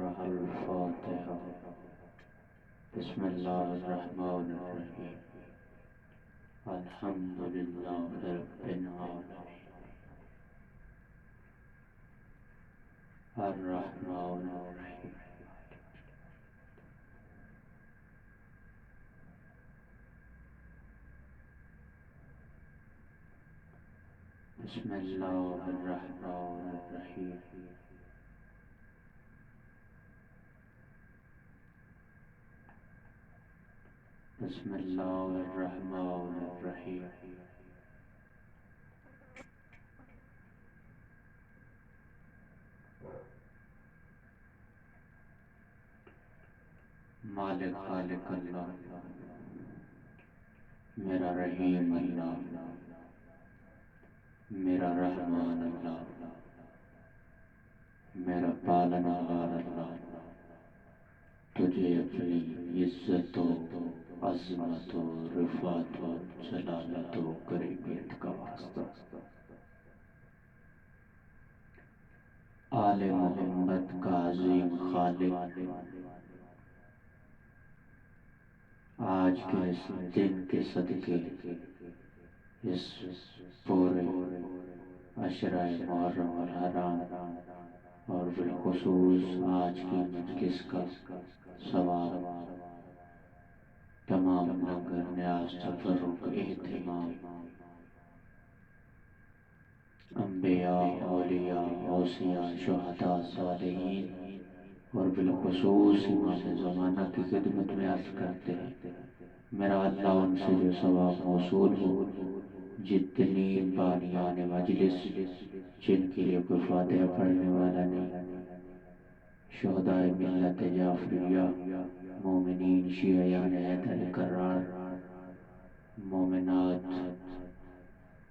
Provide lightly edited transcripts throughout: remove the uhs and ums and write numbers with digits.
اقرأ الفاتحة بسم الله الرحمن الرحيم الحمد لله رب العالمين الرحمن الرحيم بسم الله الرحمن الرحيم بسم الله الرحمن الرحيم مالک خالق اللہ میرا رحیم اللہ میرا رحمان اللہ میرا پالنہار اللہ تجھے اپنی عزت و عظمت و رفعت و جلالت و قریبیت کا واسطہ آل محمد کا عظیم خالق آج کے اس دن کے صدقے اس پورے عشرہ محرم الحرام اور بالخصوص آج کی مجلس کا ثواب تمام لنگر نیاز تفرق اہتمام انبیاء اولیاء اوصیاء شہداء صالحین اور بالخصوص امام زمانہ کی خدمت میں عرض کرتے ہیں میرا اللہ ان سے جو ثواب موصول ہو جتنی بانیان مجلس جن کے لیے کوئی فاتحہ پڑھنے والا نہیں شہداء ملت جعفریہ مومنین شیعیان حیدر کرار مومنات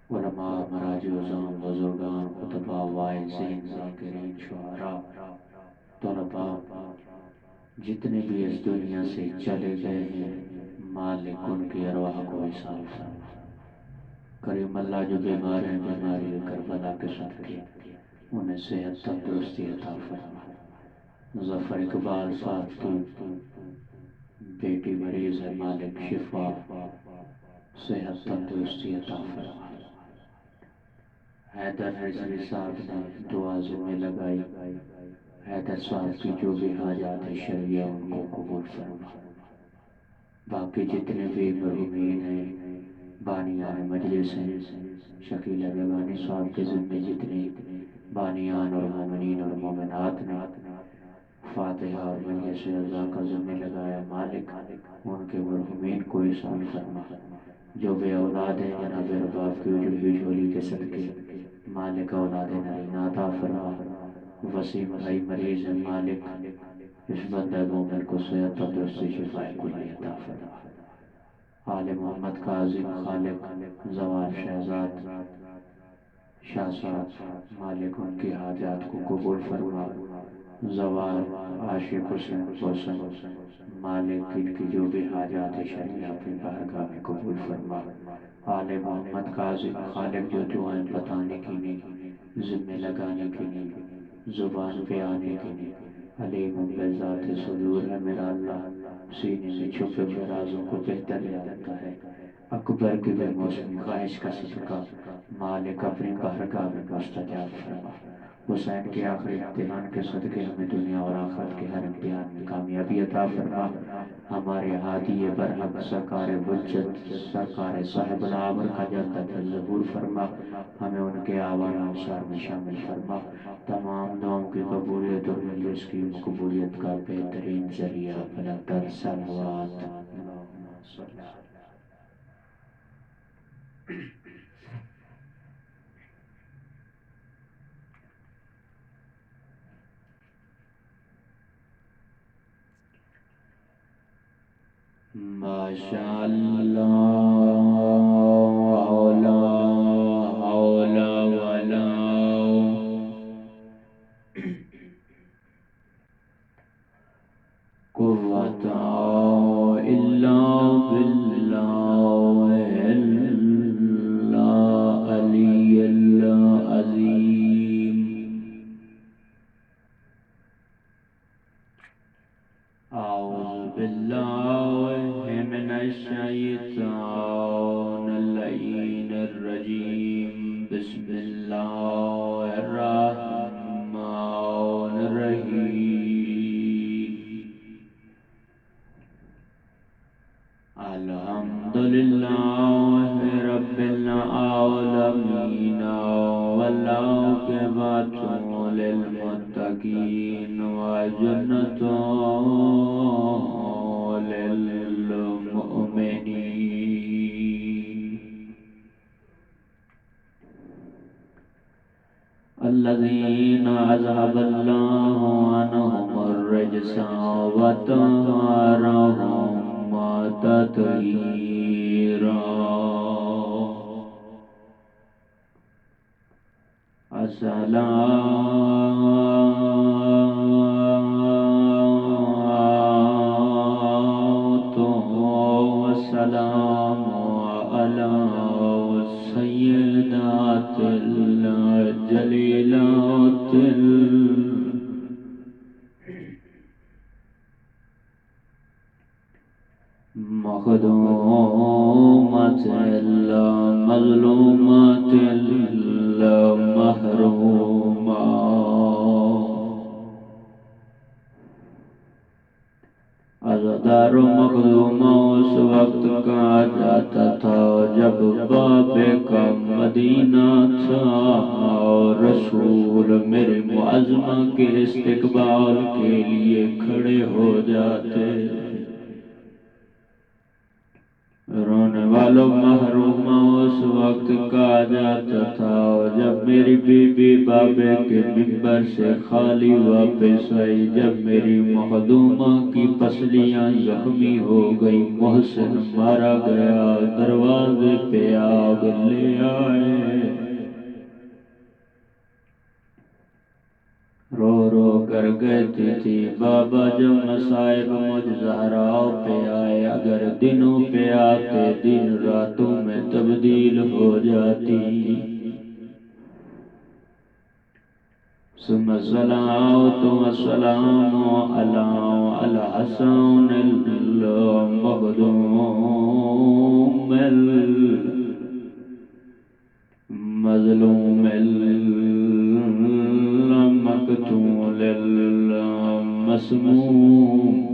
علماء مراجع عظام بزرگان خطباء واعظین ذاکرین شعراء طلباء جتنے بھی اس دنیا سے چلے گئے ہیں مالک ان کی ارواح کو حساب فرما کریم اللہ جو بیمار ہیں بیماری کربلا کے صدقے انہیں صحت تندرستی عطا فرما ظفر اقبال صاحب کی بیٹی مریض ہے مالک شفا صحت تندرستی عطا فرما حیدر رضوی صاحب نے دعا ذمہ لگائی حیدر صاحب کی جو بھی حاجات شرعیہ ان کو قبول فرما باقی جتنے بھی مرحومین ہیں بانیان مجلس ہیں شکیل ربانی صاحب کے ذمہ جتنے بانیان اور مومنین اور مومنات نے فاتحہ اور مجلس رضا کا ذمہ لگایا مالک ان کے مرحومین کو احسان فرما جو بے اولاد ہیں جناب رباب کی اجڑی جھولی کے صدقے مالک اولاد نرینہ عطا فرما وسیم بھائی مریض ہیں مالک اس بندہ مومن کو صحت تندرستی شفا کلی عطا فرما آل محمد کا عظیم خالق زوال شہزاد شاہ صاحب مالک ان کی حاجات کو قبول فرما زوال عاشق حسن مالک ان کی جو بھی حاجات شرعیہ اپنی بارگاہ میں قبول فرما آل محمد کا عظیم خالق جو دعائیں بتانے کی نہیں ذمہ لگانے کی نہیں زبان پہ آنے کی نہیں علیم بذات صدور ہے میرا اللہ سینے میں چھپے ہوئے رازوں کو بہتر جانتا ہے اکبر کی بے موسم خواہش کا صدقہ مالک اپنی بارگاہ میں مستجاب فرما حسین کے آخری امتحان کے صدقے ہمیں دنیا اور آخرت کے ہر امتحان میں کامیابی عطا فرما ہمارے ہادی برحق سرکار حجت سرکار صاحب العمر کا جنت ظہور فرما ہمیں ان کے آوان انصار میں شامل فرما تمام دعاؤں کی قبولیت اور مجلس کی مقبولیت کا بہترین ذریعہ بنا کر صلوات ماشاء اللہ لا حول ولا قوة إلا بالله العلي العظيم أعوذ بالله من الشيطان اللعين الرجيم بسم الله الرحمن الرحيم الحمد لله رب العالمين والعاقبة للمتقين وجنة للمؤمنين الذين أذهب الله عنهم الرجس وطهرهم تطهيرا الصلاة والسلام على السيدات الجليلات مخدومات المظلومات المحرومات عزادار مخدومہ اس وقت کا جاتا تھا جب باب کا مدینہ تھا اور رسول میرے معظمہ کے استقبال کے لیے کھڑے ہو جاتے رونے والوں محرومہ اس وقت کہا جاتا تھا جب میری بی بی بابے کے منبر سے خالی واپس آئی جب میری مخدومہ کی پسلیاں زخمی ہو گئی محسن مارا گیا دروازے پہ آگ لے آئے رو رو کر کہتی تھی بابا جب مصائب مجھ زہراؤ پہ آئے اگر دنوں پہ آتے دن راتوں میں تبدیل ہو جاتی ثم الصلاة والسلام على الحسن المخدوم المظلوم المقتول المسموم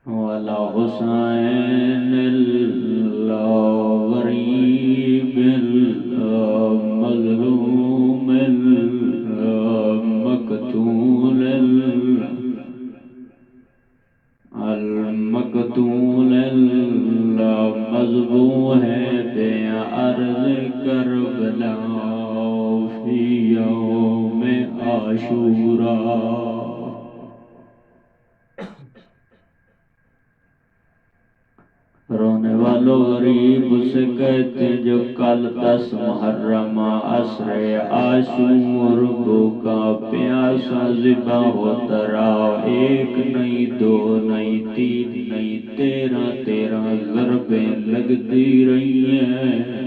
وعلى حسين الغريب المظلوم المقتول المقتول المذبوح بے عرض کربلا فی یوم عاشوراء رونے والوں غریب اسے کہتے جو کل 10 محرم عصر عاشور بھوکا پیاسا ذبح ہوتا رہا ایک نہیں دو نہیں تین نہیں 13 ضربیں لگتی رہی ہیں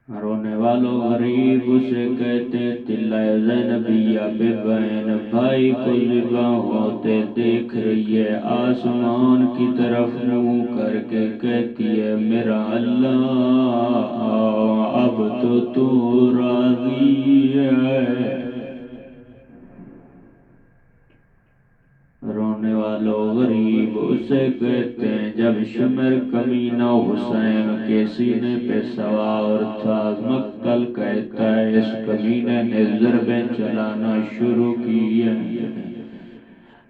رونے والوں غریب اسے کہتے تلہ زینبیہ بے بہن بھائی کو ذبح ہوتے دیکھ رہی ہے آسمان کی طرف منہ کر کے کہتی ہے میرا اللہ اب تو راضی ہے رونے والوں غریب اسے کہتے ہیں جب شمر کمینہ حسین کے سینے پہ سوار تھا مقتل کہتا ہے اس کمینے نے ضربیں چلانا شروع کی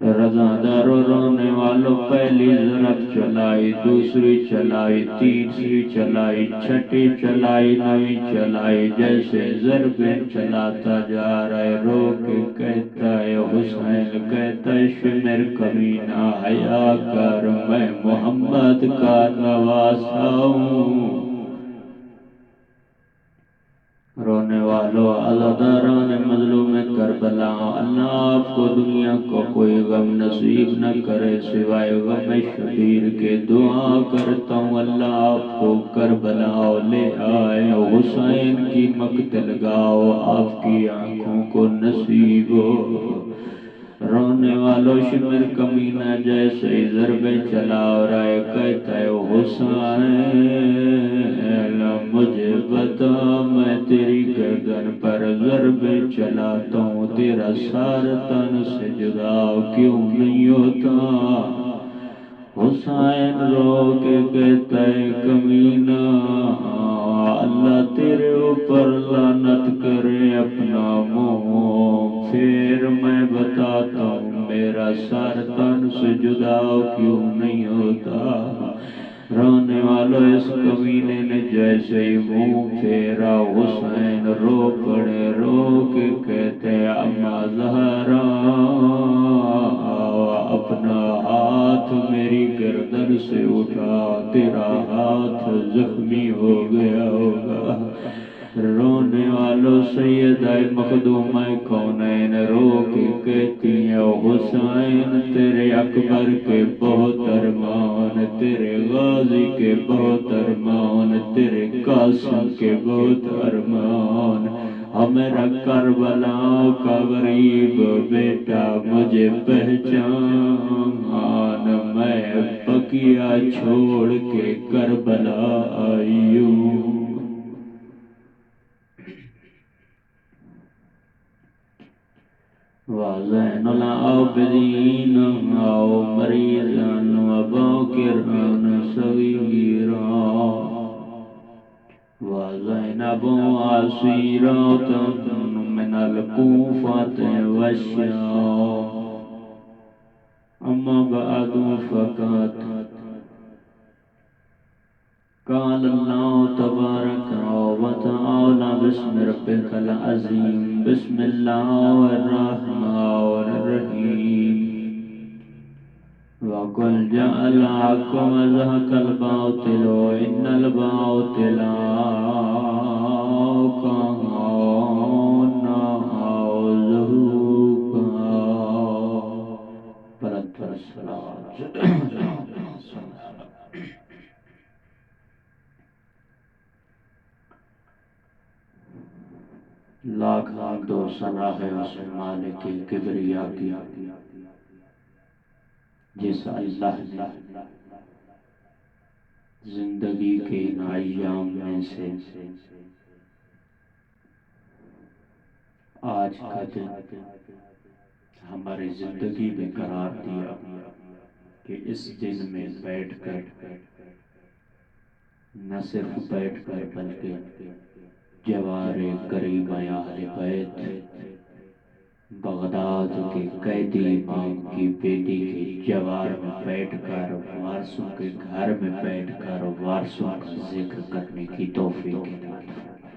رضادار رونے والوں پہلی ضرب چلائی دوسری چلائی تیسری چلائی چھٹی چلائی نویں چلائی جیسے ضربیں چلاتا جا رہا ہے رو کے کہتا ہے حسین کہتا ہے شمر کمینہ حیا کر میں محمد کا نواسا ہوں رونے والوں عزاداران مظلوم کربلا اللہ آپ کو دنیا کو کوئی غم نصیب نہ کرے سوائے غم شبیر کے دعا کرتا ہوں اللہ آپ کو کر کربلا لے آئے، حسین کی مقتل گاہ آپ کی آنکھوں کو نصیب ہو۔ رونے والوں شمر کمینہ جیسے ضربیں چلا رہا ہے، کہتا ہے حسین مجھے بتا میں تیری گردن پر ضربیں چلاتا ہوں، تیرا سار تن سے جدا کیوں نہیں ہوتا؟ حسین رو کے کہتا ہے کمینہ اللہ تیرے اوپر لعنت کرے اپنا منہ، پھر میں بتاتا ہوں میرا سر تن سے جدا کیوں نہیں ہوتا۔ رونے والوں اس کمینے نے جیسے ہی منہ پھیرا، حسین رو پڑے، رو کے کہتے اما زہرا اپنا ہاتھ میری گردن سے اٹھا، تیرا ہاتھ زخمی ہو گیا ہوگا۔ رونے والوں سیدہ مخدومہ کونین رو کے کہتی ہیں حسین تیرے اکبر کے بہت ارمان، تیرے غازی کے بہت ارمان، تیرے قاسم کے بہت ارمان، ہمیرا کربلا کا غریب بیٹا مجھے پہچان، میں بقیہ چھوڑ کے کربلا آئی ہوں۔ وَزَيْنُ الْعَابِدِينَ آؤ مَرِيضًا وَبَاكِرًا صَغِيرًا وَزَيْنَبٌ عَسِيرَةٌ مِنَ الْكُوفَةِ وَالشَّامِ أما بعد فقط قال الله تبارك وتعالى بسم ربك العظيم بسم الله الرحمن الرحيم وقل جاء الحق وزهق الباطل إن الباطل كان زهوقا بلند الصلاة لاکھ حمد و ثنا ہے اس مالک کبریا کی، جس اللہ نے زندگی کے ان ایام میں سے آج کا دن ہماری زندگی میں قرار دیا کہ اس دن میں بیٹھ کر نہ صرف بیٹھ کر بلکہ جوار کریم اہل بیت بغداد کے قیدی امام کی بیٹی کے جوار میں بیٹھ کر وارثوں کے گھر میں بیٹھ کر وارثوں کا ذکر کرنے کی توفیق عنایت فرمائے۔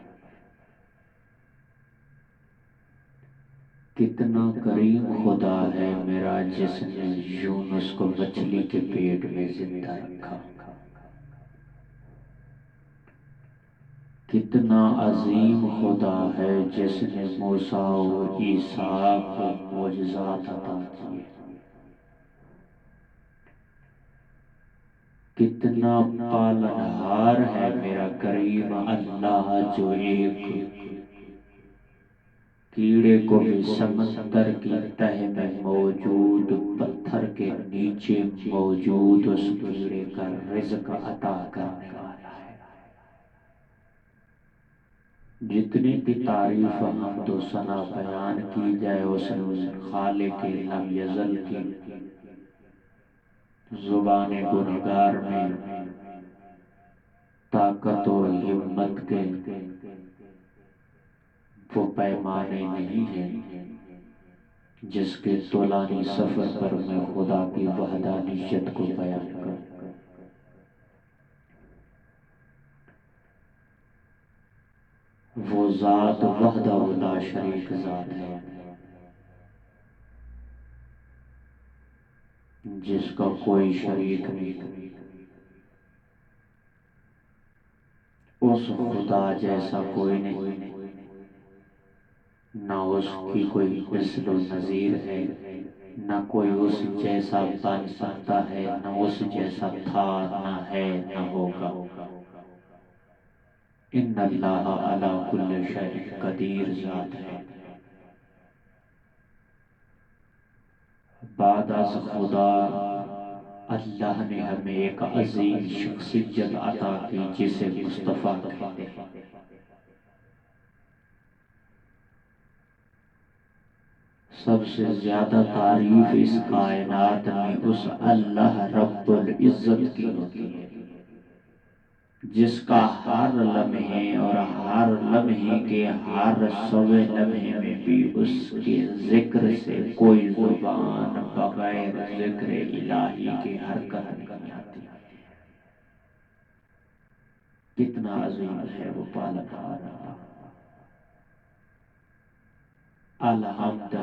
کتنا کریم خدا ہے میرا جس نے یونس کو مچھلی کے پیٹ میں زندہ رکھا، کتنا عظیم خدا ہے جس نے موسیٰ و عیسیٰ کو معجزات عطا کیے، کتنا پالنہار ہے میرا کریم اللہ جو ایک کیڑے کو بھی سمندر کی تہ میں موجود پتھر کے نیچے موجود اس کیڑے کا رزق عطا کرنے والا ہے۔ جتنی بھی تعریف حمد و ثنا بیان کی جائے اس خالق لم یزل کی زبان گنہگار میں طاقت و ہمت کے وہ پیمانے نہیں ہیں جس کے طولانی سفر پر میں خدا کی وحدانیت کو بیان کروں۔ وہ ذات وحدہ لا شریک ذات ہے جس کا کوئی شریک نہیں، اس خدا جیسا کوئی نہیں، نہ اس کی کوئی مثل و نظیر ہے، نہ کوئی اس جیسا بن سکتا ہے، نہ اس جیسا تھا، نہ ہے، نہ ہوگا۔ ان اللہ علی کل شیء قدیر ذات ہے۔ بعد از خدا اللہ نے ہمیں ایک عظیم شخصیت عطا کی جسے مصطفیٰ کہتے ہیں۔ سب سے زیادہ تعریف اس کائنات میں اس اللہ رب العزت کی ہوتی ہے جس کا ہر لمحے اور ہر لمحے کے ہر سوے لمحے میں بھی اس کے ذکر سے کوئی زبان بغیر ذکر الہی کے حرکت نہیں آتی۔ کتنا عظیم ہے وہ پالنہار۔ الحمد،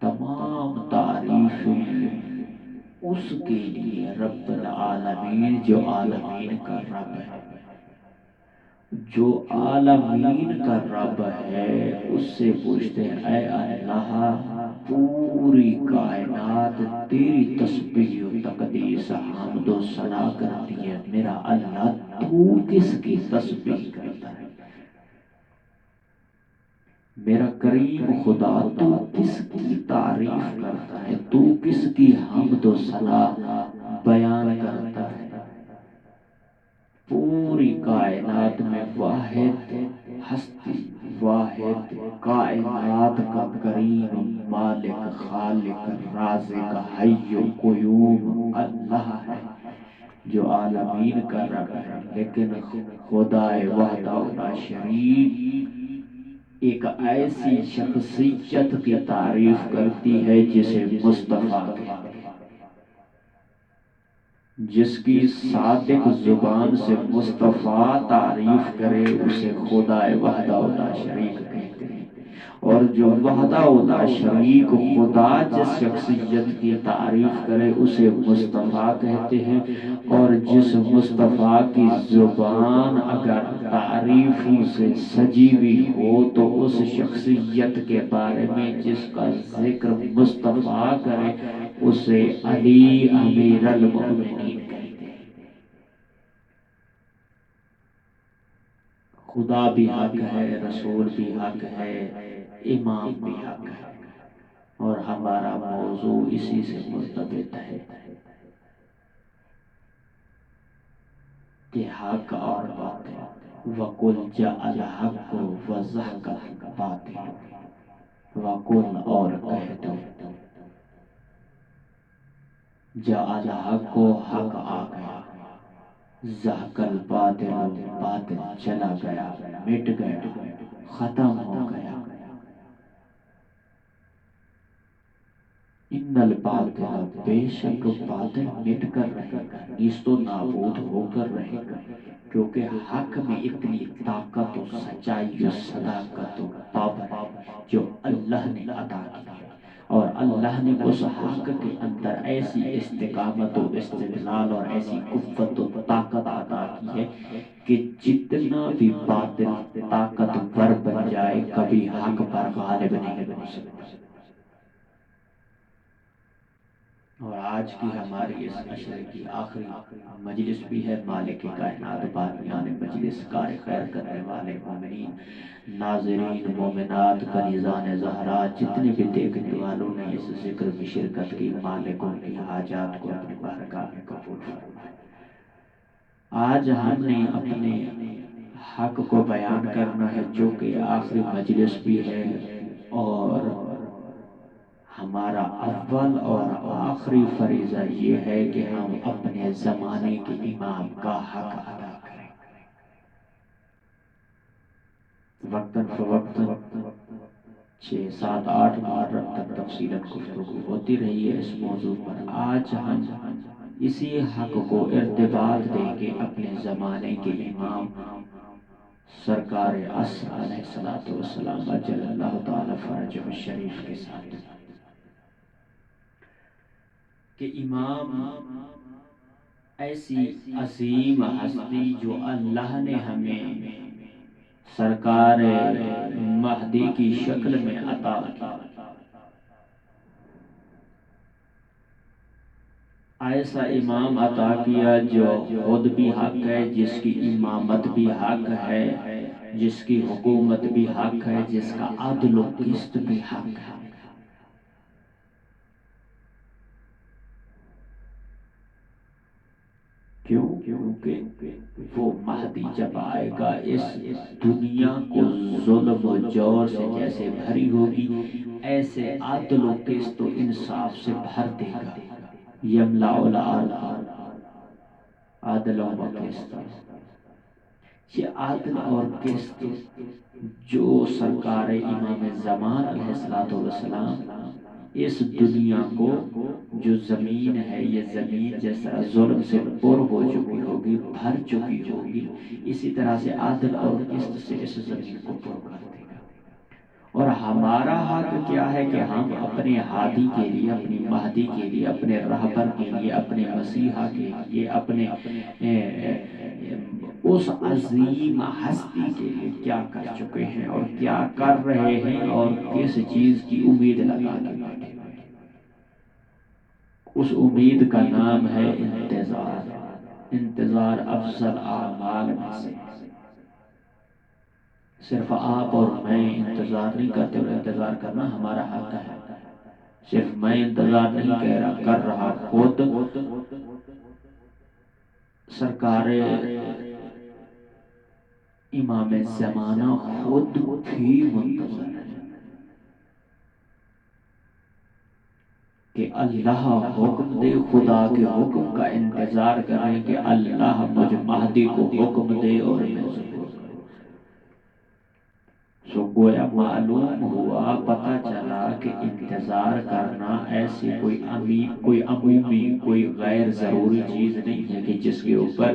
تمام تعریفیں اس کے لیے رب العالمین جو عالمین کا رب ہے، جو عالمین کا رب ہے۔ اس سے پوچھتے ہیں اے اللہ، پوری کائنات تیری تسبیح و تقدیس حمد و ثنا کرتی ہے، میرا اللہ تو کس کی تسبیح کرتا ہے؟ میرا کریم خدا تو کس کی تعریف کرتا ہے؟ تو کس کی حمد و ثنا بیان کرتا ہے؟ پوری کائنات میں واحد ہستی، واحد کائنات کا کریم مالک خالق رازق حی و قیوم اللہ ہے جو عالمین کا رب ہے۔ لیکن خدا وحدہ لا شریک ایک ایسی شخصیت کی تعریف کرتی ہے جسے مصطفیٰ کہتے ہیں، جس کی صادق زبان سے مصطفیٰ تعریف کرے اسے خدا وحدہ لا شریک کہتے ہیں، اور جو وحدہ لا شریک خدا جس شخصیت کی تعریف کرے اسے مصطفیٰ کہتے ہیں، اور جس مصطفیٰ کی زبان اگر تعریفوں سے سجی ہوئی ہو تو اس شخصیت کے بارے میں جس کا ذکر مصطفیٰ کرے اسے علی امیر المؤمنین کہتے ہیں۔ خدا بھی حق ہے، رسول بھی حق ہے، امام بھی حق ہے، اور ہمارا موضوع اسی سے مرتبط ہے کہ حق اور باطل، وَقُلْ جَاءَ الْحَقُّ وَزَهَقَ الْبَاطِلُ، وَقُلْ اور کہہ دو جاء الحق، حق آ گیا، زہق الباطل، باطل چلا گیا، مٹ گیا، ختم ہو گیا۔ ان الباطل، بے شک باطل مٹ کر رہے گا، نیست و نابود ہو کر رہے گا، کیونکہ حق میں اتنی طاقت و سچائی و صداقت و پاور جو اللہ نے عطا کی ہے، اور اللہ نے اس حق کے اندر ایسی استقامت و استدلال اور ایسی قوت و طاقت عطا کی ہے کہ جتنا بھی باطل طاقتور بن جائے کبھی حق پر غالب نہیں ہو سکتا۔ اور آج کی ہماری اس عشرے کی آخری مجلس بھی ہے۔ مالک کائنات بانیان مجلس، کار خیر کرنے والے مومنین، ناظرین، مومنات، کنیزان زہرا، جتنے بھی دیکھنے والوں نے اس ذکر میں شرکت کی، مالک ان کی حاجات کو اپنی بارگاہ میں قبول فرمائے۔ آج ہم نے اپنے حق کو بیان کرنا ہے جو کہ آخری مجلس بھی ہے، اور ہمارا اول اور آخری فریضہ یہ ہے کہ ہم اپنے زمانے کے امام کا حق ادا کریں۔ وقتاً فوقتاً 6، 7، 8 محرم تک تفصیلاً گفتگو ہوتی رہی ہے اس موضوع پر۔ آج ہم اسی حق کو ارتباط دیں گے اپنے زمانے کے امام سرکار عصر علیہ السلام اجل اللہ تعالی فرجہ الشریف کے ساتھ، کہ امام ایسی عظیم ہستی جو اللہ نے ہمیں سرکار مہدی کی شکل میں عطا کی، ایسا امام عطا کیا جو خود بھی حق ہے، جس کی امامت بھی حق ہے، جس کی حکومت بھی حق ہے، جس کا عدل و قسط بھی حق ہے۔ کیوں؟ کیونکہ وہ مہدی جب آئے گا اس دنیا کو ظلم و جور سے جیسے بھری ہوگی، ایسے عدل و قسط و انصاف سے بھر دے گا۔ یملأ الارض عدلا و قسط، یہ عدل اور قسط جو سرکار امام زمان علیہ السلام اس دنیا کو، جو زمین ہے یہ زمین جس طرح ظلم سے پر ہو چکی ہوگی، بھر چکی ہوگی، اسی طرح سے عدل اور قسط سے اس زمین کو پر کر دے گا۔ اور ہمارا حق کیا ہے کہ ہم اپنے ہادی کے لیے، اپنی مہدی کے لیے، اپنے رہبر کے لیے، اپنے مسیحا کے لیے، اپنے اس عظیم ہستی کے لیے کیا کر چکے ہیں اور کیا کر رہے ہیں اور کس چیز کی امید لگا کے بیٹھے۔ اس امید کا نام ہے انتظار۔ انتظار افضل اعمال میں سے۔ صرف آپ اور میں انتظار نہیں کرتے، اور انتظار کرنا ہمارا حق ہے۔ صرف میں انتظار نہیں کر رہا، خود سرکار امام زمانہ خود بھی منتظر ہے کہ اللہ حکم دے، خدا کے حکم کا انتظار کریں کہ اللہ مجھ مہدی کو حکم دے اور میں ظہور کروں۔ سو گویا معلوم ہوا، پتہ چلا کہ انتظار کرنا ایسی کوئی عمومی، کوئی غیر ضروری چیز نہیں ہے کہ جس کے اوپر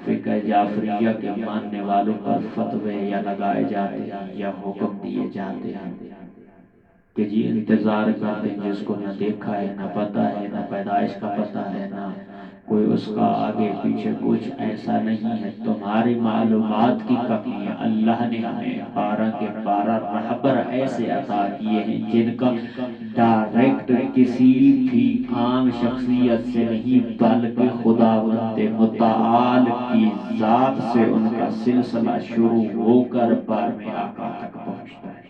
فقہ جعفریہ کے ماننے والوں پر فتوے یا لگائے جاتے ہیں یا حکم دیے جاتے ہیں کہ جی انتظار کرتے ہیں، جس کو نہ دیکھا ہے، نہ پتہ ہے، نہ پیدائش کا پتہ ہے، نہ کوئی اس کا آگے پیچھے کچھ ایسا نہیں ہے۔ تمہاری معلومات کی کمی ہے۔ اللہ نے ہمیں 12 کے 12 رہبر ایسے عطا کیے ہیں جن کا ڈائریکٹ کسی بھی عام شخصیت سے نہیں، بلکہ خداوند متعال کی ذات سے ان کا سلسلہ شروع ہو کر بارہویں آقا تک پہنچتا ہے۔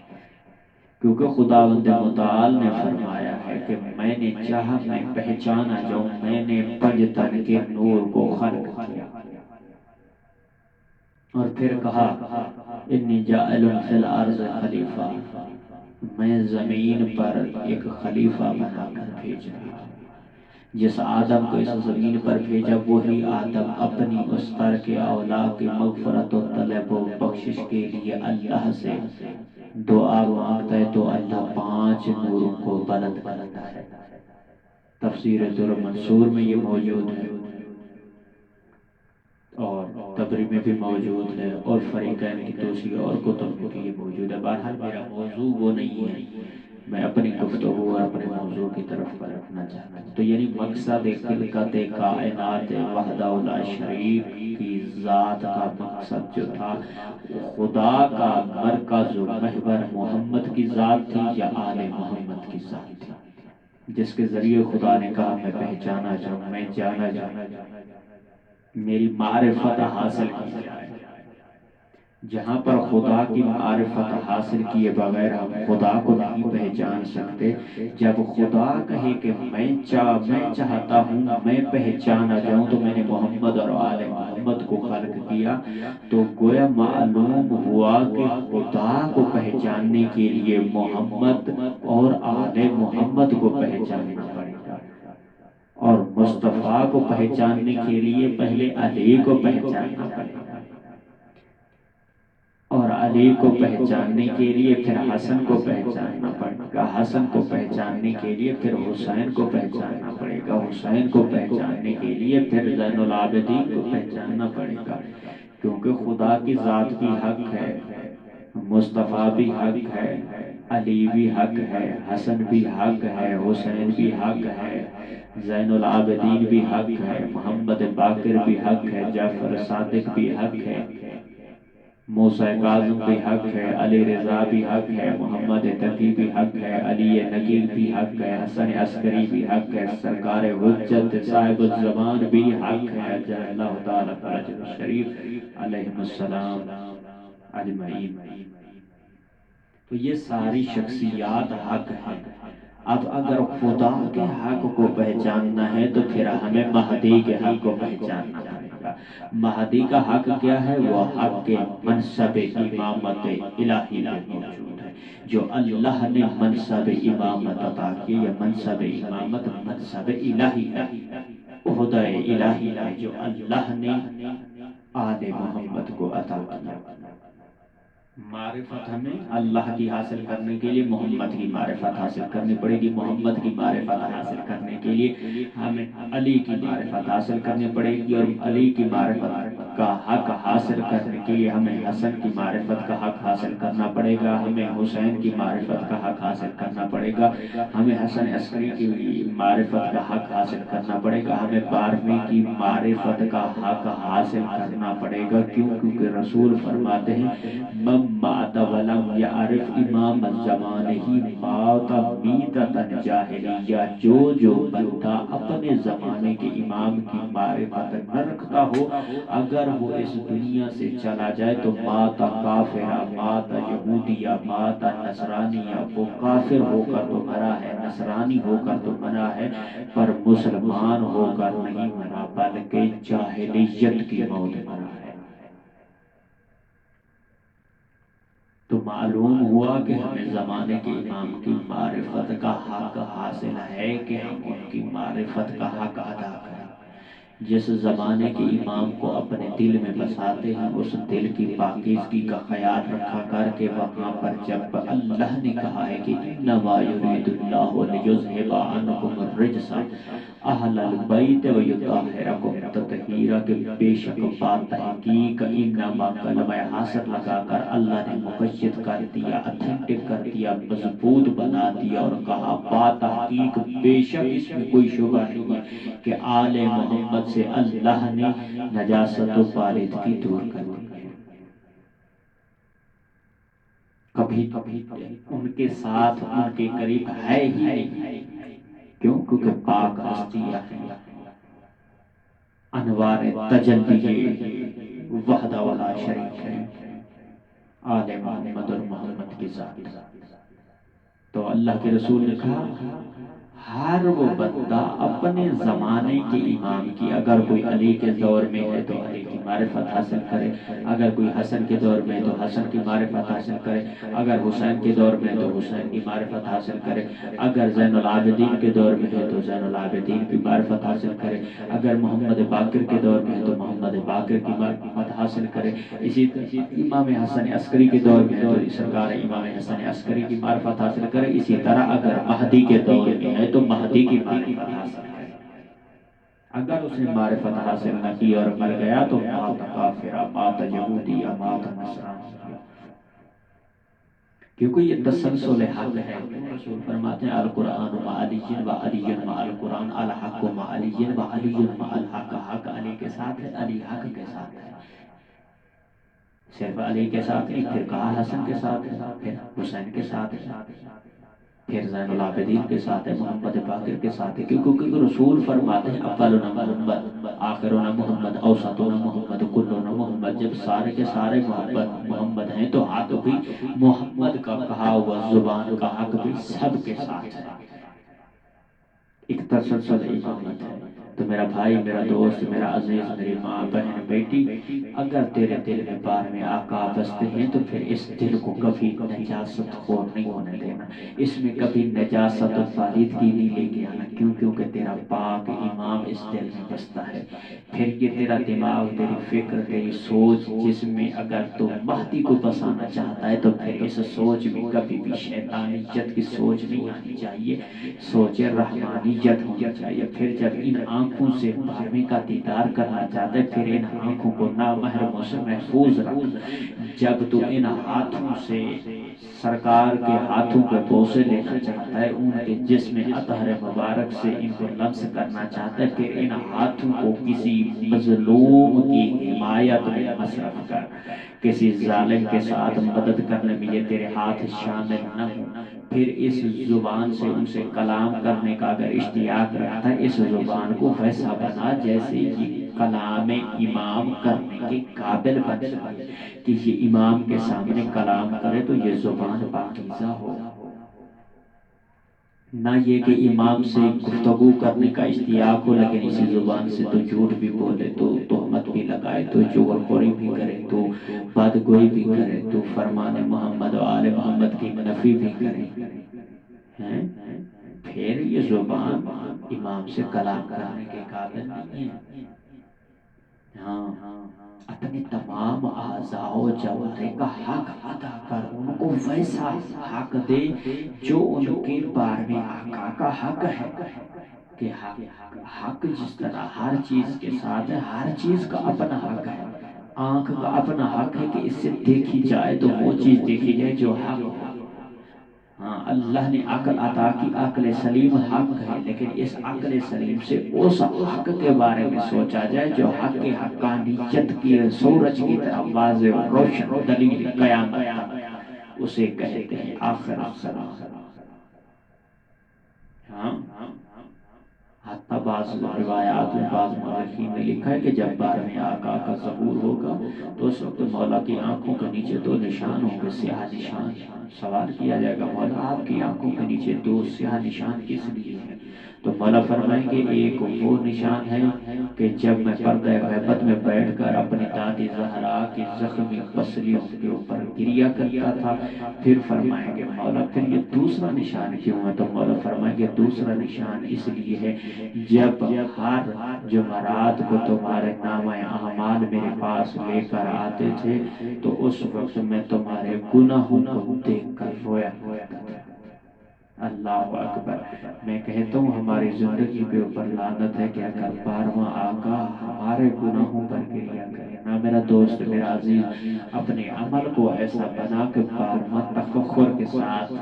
کیونکہ خداوند متعال نے فرمایا ہے کہ میں نے چاہا میں پہچانا جاؤں، میں نے پنجتن کے نور کو خلق کیا، اور پھر کہا انی جاعل فی الارض خلیفہ، میں زمین پر ایک خلیفہ بنا کر بھیج رہا ہوں۔ جس آدم کو اس زمین پر بھیجا وہی آدم اپنی اس ترک اولا کی مغفرت و طلب و بخشش کے لیے اللہ سے دعا مانگتا ہے تو اللہ 5 نوروں کو بلند کرتا ہے۔ تفسیر در منصور میں یہ موجود ہے، اور تبری میں بھی موجود ہے، اور فریقین کی دوسری اور کتب میں بھی یہ موجود ہے۔ بہرحال میرا موضوع وہ نہیں ہے، میں اپنی گفتگو اور اپنے موضوع کی طرف رکھنا چاہتا ہوں۔ تو یعنی مقصد خلقت کائنات وحدہ لا شریک کی ذات کا مقصد جو تھا، خدا کا مرکز و محور محمد کی ذات تھی یا آل محمد کی ذات تھی، جس کے ذریعے خدا نے کہا میں پہچانا جاؤں، میں جانا جاؤں، میری معرفت حاصل کی جائے۔ جہاں پر خدا کی معرفت حاصل کیے بغیر ہم خدا کو نہیں پہچان سکتے۔ جب خدا کہے کہ میں چاہتا ہوں میں پہچانا جاؤں، تو میں نے محمد اور آل محمد کو خلق کیا، تو گویا معلوم ہوا کہ خدا کو پہچاننے کے لیے محمد اور آل محمد کو پہچاننا پڑے گا، اور مصطفیٰ کو پہچاننے کے لیے پہلے علی کو پہچاننا پڑے گا، اور علی کو پہچاننے کے لیے پھر حسن کو پہچاننا پڑے گا، حسن کو پہچاننے کے لیے پھر حسین کو پہچاننا پڑے گا، حسین کو پہچاننے کے لیے پھر زین العابدین کو پہچاننا پڑے گا۔ کیونکہ خدا کی ذات بھی حق ہے، مصطفیٰ بھی حق ہے، علی بھی حق ہے، حسن بھی حق ہے، حسین بھی حق ہے، زین العابدین بھی حق ہے، محمد باقر بھی حق ہے، جعفر صادق بھی حق ہے، موسیٰ کاظم بھی حق ہے، علی رضا بھی حق ہے، محمد تقی بھی حق ہے، علی نقی بھی حق ہے، حسن عسکری بھی حق ہے، سرکار حجت صاحب الزمان بھی حق ہے، اجل اللہ تعالیٰ فرجہ شریف علیہ السلام۔ اجمعین۔ تو یہ ساری شخصیات حق ہیں۔ اب اگر خدا کے حق کو پہچاننا ہے تو پھر ہمیں مہدی کے حق کو پہچاننا پڑے گا۔ مہدی کا حق کیا ہے؟ وہ حق کے منصب امامت الہی میں موجود ہے، جو اللہ نے منصب امامت عطا کی۔ یہ منصب امامت منصب الہی ہے، عہدہ الہی ہے، جو اللہ نے آل محمد کو عطا کیا۔ معرفت ہمیں اللہ کی حاصل کرنے کے لیے محمد کی معرفت حاصل کرنی پڑے گی، محمد کی معرفت حاصل کرنے کے لیے ہمیں علی کی معرفت حاصل کرنی پڑے گی، اور علی کی معرفت کا حق حاصل کرنے کے لیے ہمیں حسن کی معرفت کا حق حاصل کرنا پڑے گا، ہمیں حسین کی معرفت کا حق حاصل کرنا پڑے گا، ہمیں حسن عسکری کی معرفت کا حق حاصل کرنا پڑے گا، ہمیں بارہویں کی معرفت کا حق حاصل کرنا پڑے گا۔ کیونکہ رسول فرماتے ہیں من مات ولم یعرف امام الزمان ہی مات میتۃ جاہلیہ، جو بندہ اپنے زمانے کے امام کی معرفت نہ رکھتا ہو، اگر وہ اس دنیا سے چلا جائے تو مات کافرہ، مات یہودیہ، مات نصرانیہ، وہ کافر ہو کر تو مرا ہے، نصرانی ہو کر تو مرا ہے، پر مسلمان ہو کر نہیں مرا، بلکہ جاہلیت کی موت مرا ہے۔ تو معلوم ہوا کہ ہمیں زمانے کے امام کی معرفت کا حق حاصل ہے کہ ہم ان کی معرفت کا حق ادا کریں۔ جس زمانے کے امام کو اپنے دل میں بساتے ہیں، اس دل کی پاکیزگی کا خیال رکھا کر کے وہاں پر جب اللہ نے کہا ہے کہ انما یرید اللہ لیذھب عنکم الرجس اہل البیت ویطہرکم تطہیرا، کہ بے شک بات تحقیق انما کلمہ حاصر لگا کر اللہ نے مقید کر دیا، اتھینٹک کر دیا، مضبوط بنا دیا، اور کہا بات تحقیق بے شک اس میں کوئی شبہ نہیں ہے کہ آل محمد سے اللہ نے نجاست و پالیدگی دور کر دی ہے۔ کبھی ان کے ساتھ ان کے قریب ہے ہی نہیں، کیوں؟ کیونکہ پاک ہستیاں ہیں، انوار تجلی وحدہ ولا شریک ہے آل محمد اور محمد کے ساتھ۔ تو اللہ کے رسول نے کہا ہر وہ بندہ اپنے زمانے کے امام کی، اگر کوئی علی کے دور میں ہے تو علی کی معرفت حاصل کرے، اگر کوئی حسن کے دور میں ہے تو حسن کی معرفت حاصل کرے، اگر حسین کے دور میں ہے تو حسین کی معرفت حاصل کرے، اگر زین العابدین کے دور میں ہے تو زین العابدین کی معرفت حاصل کرے، اگر محمد باقر کے دور میں ہے تو محمد باقر کی معرفت حاصل کرے، اسی طرح امام حسن عسکری کے دور میں ہے تو سرکار امام حسن عسکری کی معرفت حاصل کرے، اسی طرح اگر مہدی کے دور میں ہے تو مہدی کی معرفت حاصل کرے۔ اگر اس نے معرفت حاصل نہ کی اور مر گیا تو مات کافرہ، مات یہودیہ، مات نصرانیہ، کیونکہ یہ تسلسل حق ہے۔ رسول فرماتے ہیں القرآن مع علی و علی مع القرآن، الحق مع علی و علی مع الحق، حق علی کے ساتھ ہے، علی حق کے ساتھ ہے، صرف علی کے ساتھ نہیں، پھر کہا حسن کے ساتھ ہے، پھر حسین کے ساتھ ہے، پھر زین العابدین کے ساتھ ہے، محمد باقر کے ساتھ ہے، کیونکہ رسول فرماتے ہیں اولنا محمد، آخرنا محمد، اوسطنا محمد، کلنا محمد، جب سارے کے سارے محمد ہیں تو حق بھی محمد کا کہا ہوا زبان کا حق بھی سب کے ساتھ ہے، ایک تسلسل امامت ہے۔ تو میرا بھائی، میرا دوست، میرا عزیز، میری ماں، بہن، بیٹی، اگر تیرے دل میں بارہویں آقا بستے ہیں تو پھر اس دل کو کبھی نجاست خور نہیں ہونے دینا، اس میں کبھی نجاست و پالیدگی نہیں لے کے آنا، کیونکہ تیرا پاک امام اس دل میں بستا ہے۔ پھر یہ تیرا دماغ، تیری فکر، تیری سوچ، جس میں اگر تو مہدی کو بسانا چاہتا ہے تو پھر اس سوچ میں کبھی بھی شیطانیت کی سوچ نہیں آنی چاہیے، سوچ رحمانیت ہونی چاہیے۔ پھر جب ان آنکھوں سے بارہویں کا دیدار کرنا چاہتا ہے، پھر ان آنکھوں کو نامحرموں سے محفوظ رکھ۔ جب تو ان ہاتھوں سے سرکار کے ہاتھوں کے بوسے لینا چاہتا ہے، ان کے جسم اطہر مبارک سے ان کو لمس کرنا چاہتا ہے، پھر ان ہاتھوں کو کسی مظلوم کی حمایت میں مصرف کر، کسی ظالم کے ساتھ مدد کرنے میں یہ تیرے ہاتھ شامل نہ ہوں۔ پھر اس زبان سے ان سے کلام کرنے کا اگر اشتیاق رکھتا ہے، اس زبان کو ویسا بنا جیسے یہ کلام امام کرنے کے قابل بن جائے کہ یہ امام کے سامنے کلام کرے تو یہ زبان پاکیزہ ہو، نہ یہ کہ امام سے گفتگو کرنے کا اشتیاق ہو لیکن اسی زبان سے تو جھوٹ بھی بولے، تو تہمت بھی لگائے، تو چغل خوری بھی کرے، تو بدگوئی بھی کرے، تو فرمان محمد و آل محمد کی نفی بھی کرے ہیں، پھر یہ زبان امام سے کلام کرنے کے قابل نہیں ہے۔ ہاں، اپنے تمام اعضاء و جوارح کا حق ادا کر، ان کو ویسا حق دے جو ان کے بارے آقا کا حق ہے، کہ حق جس طرح ہر چیز کے ساتھ ہے، ہر چیز کا اپنا حق ہے۔ آنکھ کا اپنا حق ہے کہ اس سے دیکھی جائے تو وہ چیز دیکھی جائے جو حق ہو۔ ہاں، اللہ نے عقل عطا کی، عقل سلیم حق ہے، لیکن اس عقل سلیم سے اس حق کے بارے میں سوچا جائے جو حق کے حقانیت کی سورج کی طرح واضح و روشن دلیل قیامت، اسے کہتے ہیں آخر الزمان۔ ہاں، حتی بعض روایات میں، بعض مورخین نے لکھا ہے کہ جب 12ویں آقا کا ظہور ہوگا تو اس وقت مولا کی آنکھوں کے نیچے 2 نشان ہوں گے، سیاہ نشان۔ سوال کیا جائے گا مولا آپ کی آنکھوں کے نیچے 2 سیاہ نشان کس لیے ہیں؟ تو مولا فرمائیں گے ایک وہ نشان ہے کہ جب میں پردہ غیبت میں بیٹھ کر اپنی دادی زہرا کی زخمی پسلیوں کے اوپر گریہ کرتا تھا۔ پھر فرمائیں گے مولا پھر یہ دوسرا نشان کیوں ہے؟ تو مولا فرمائیں گے دوسرا نشان اس لیے ہے جب ہر جمعرات کو تمہارے نامہ اعمال میرے پاس لے کر آتے تھے تو اس وقت میں تمہارے گناہوں کو دیکھ کر رویا کرتا تھا۔ اللہ اکبر۔ میں کہتا ہوں ہماری زندگی کے اوپر لعنت ہے کہ اگر 12واں آقا ہمارے گناہوں پر گریہ کرے نہ، میرا دوست میرا عزیز اپنے عمل کو ایسا بنا کہ 12واں تفخر کے ساتھ،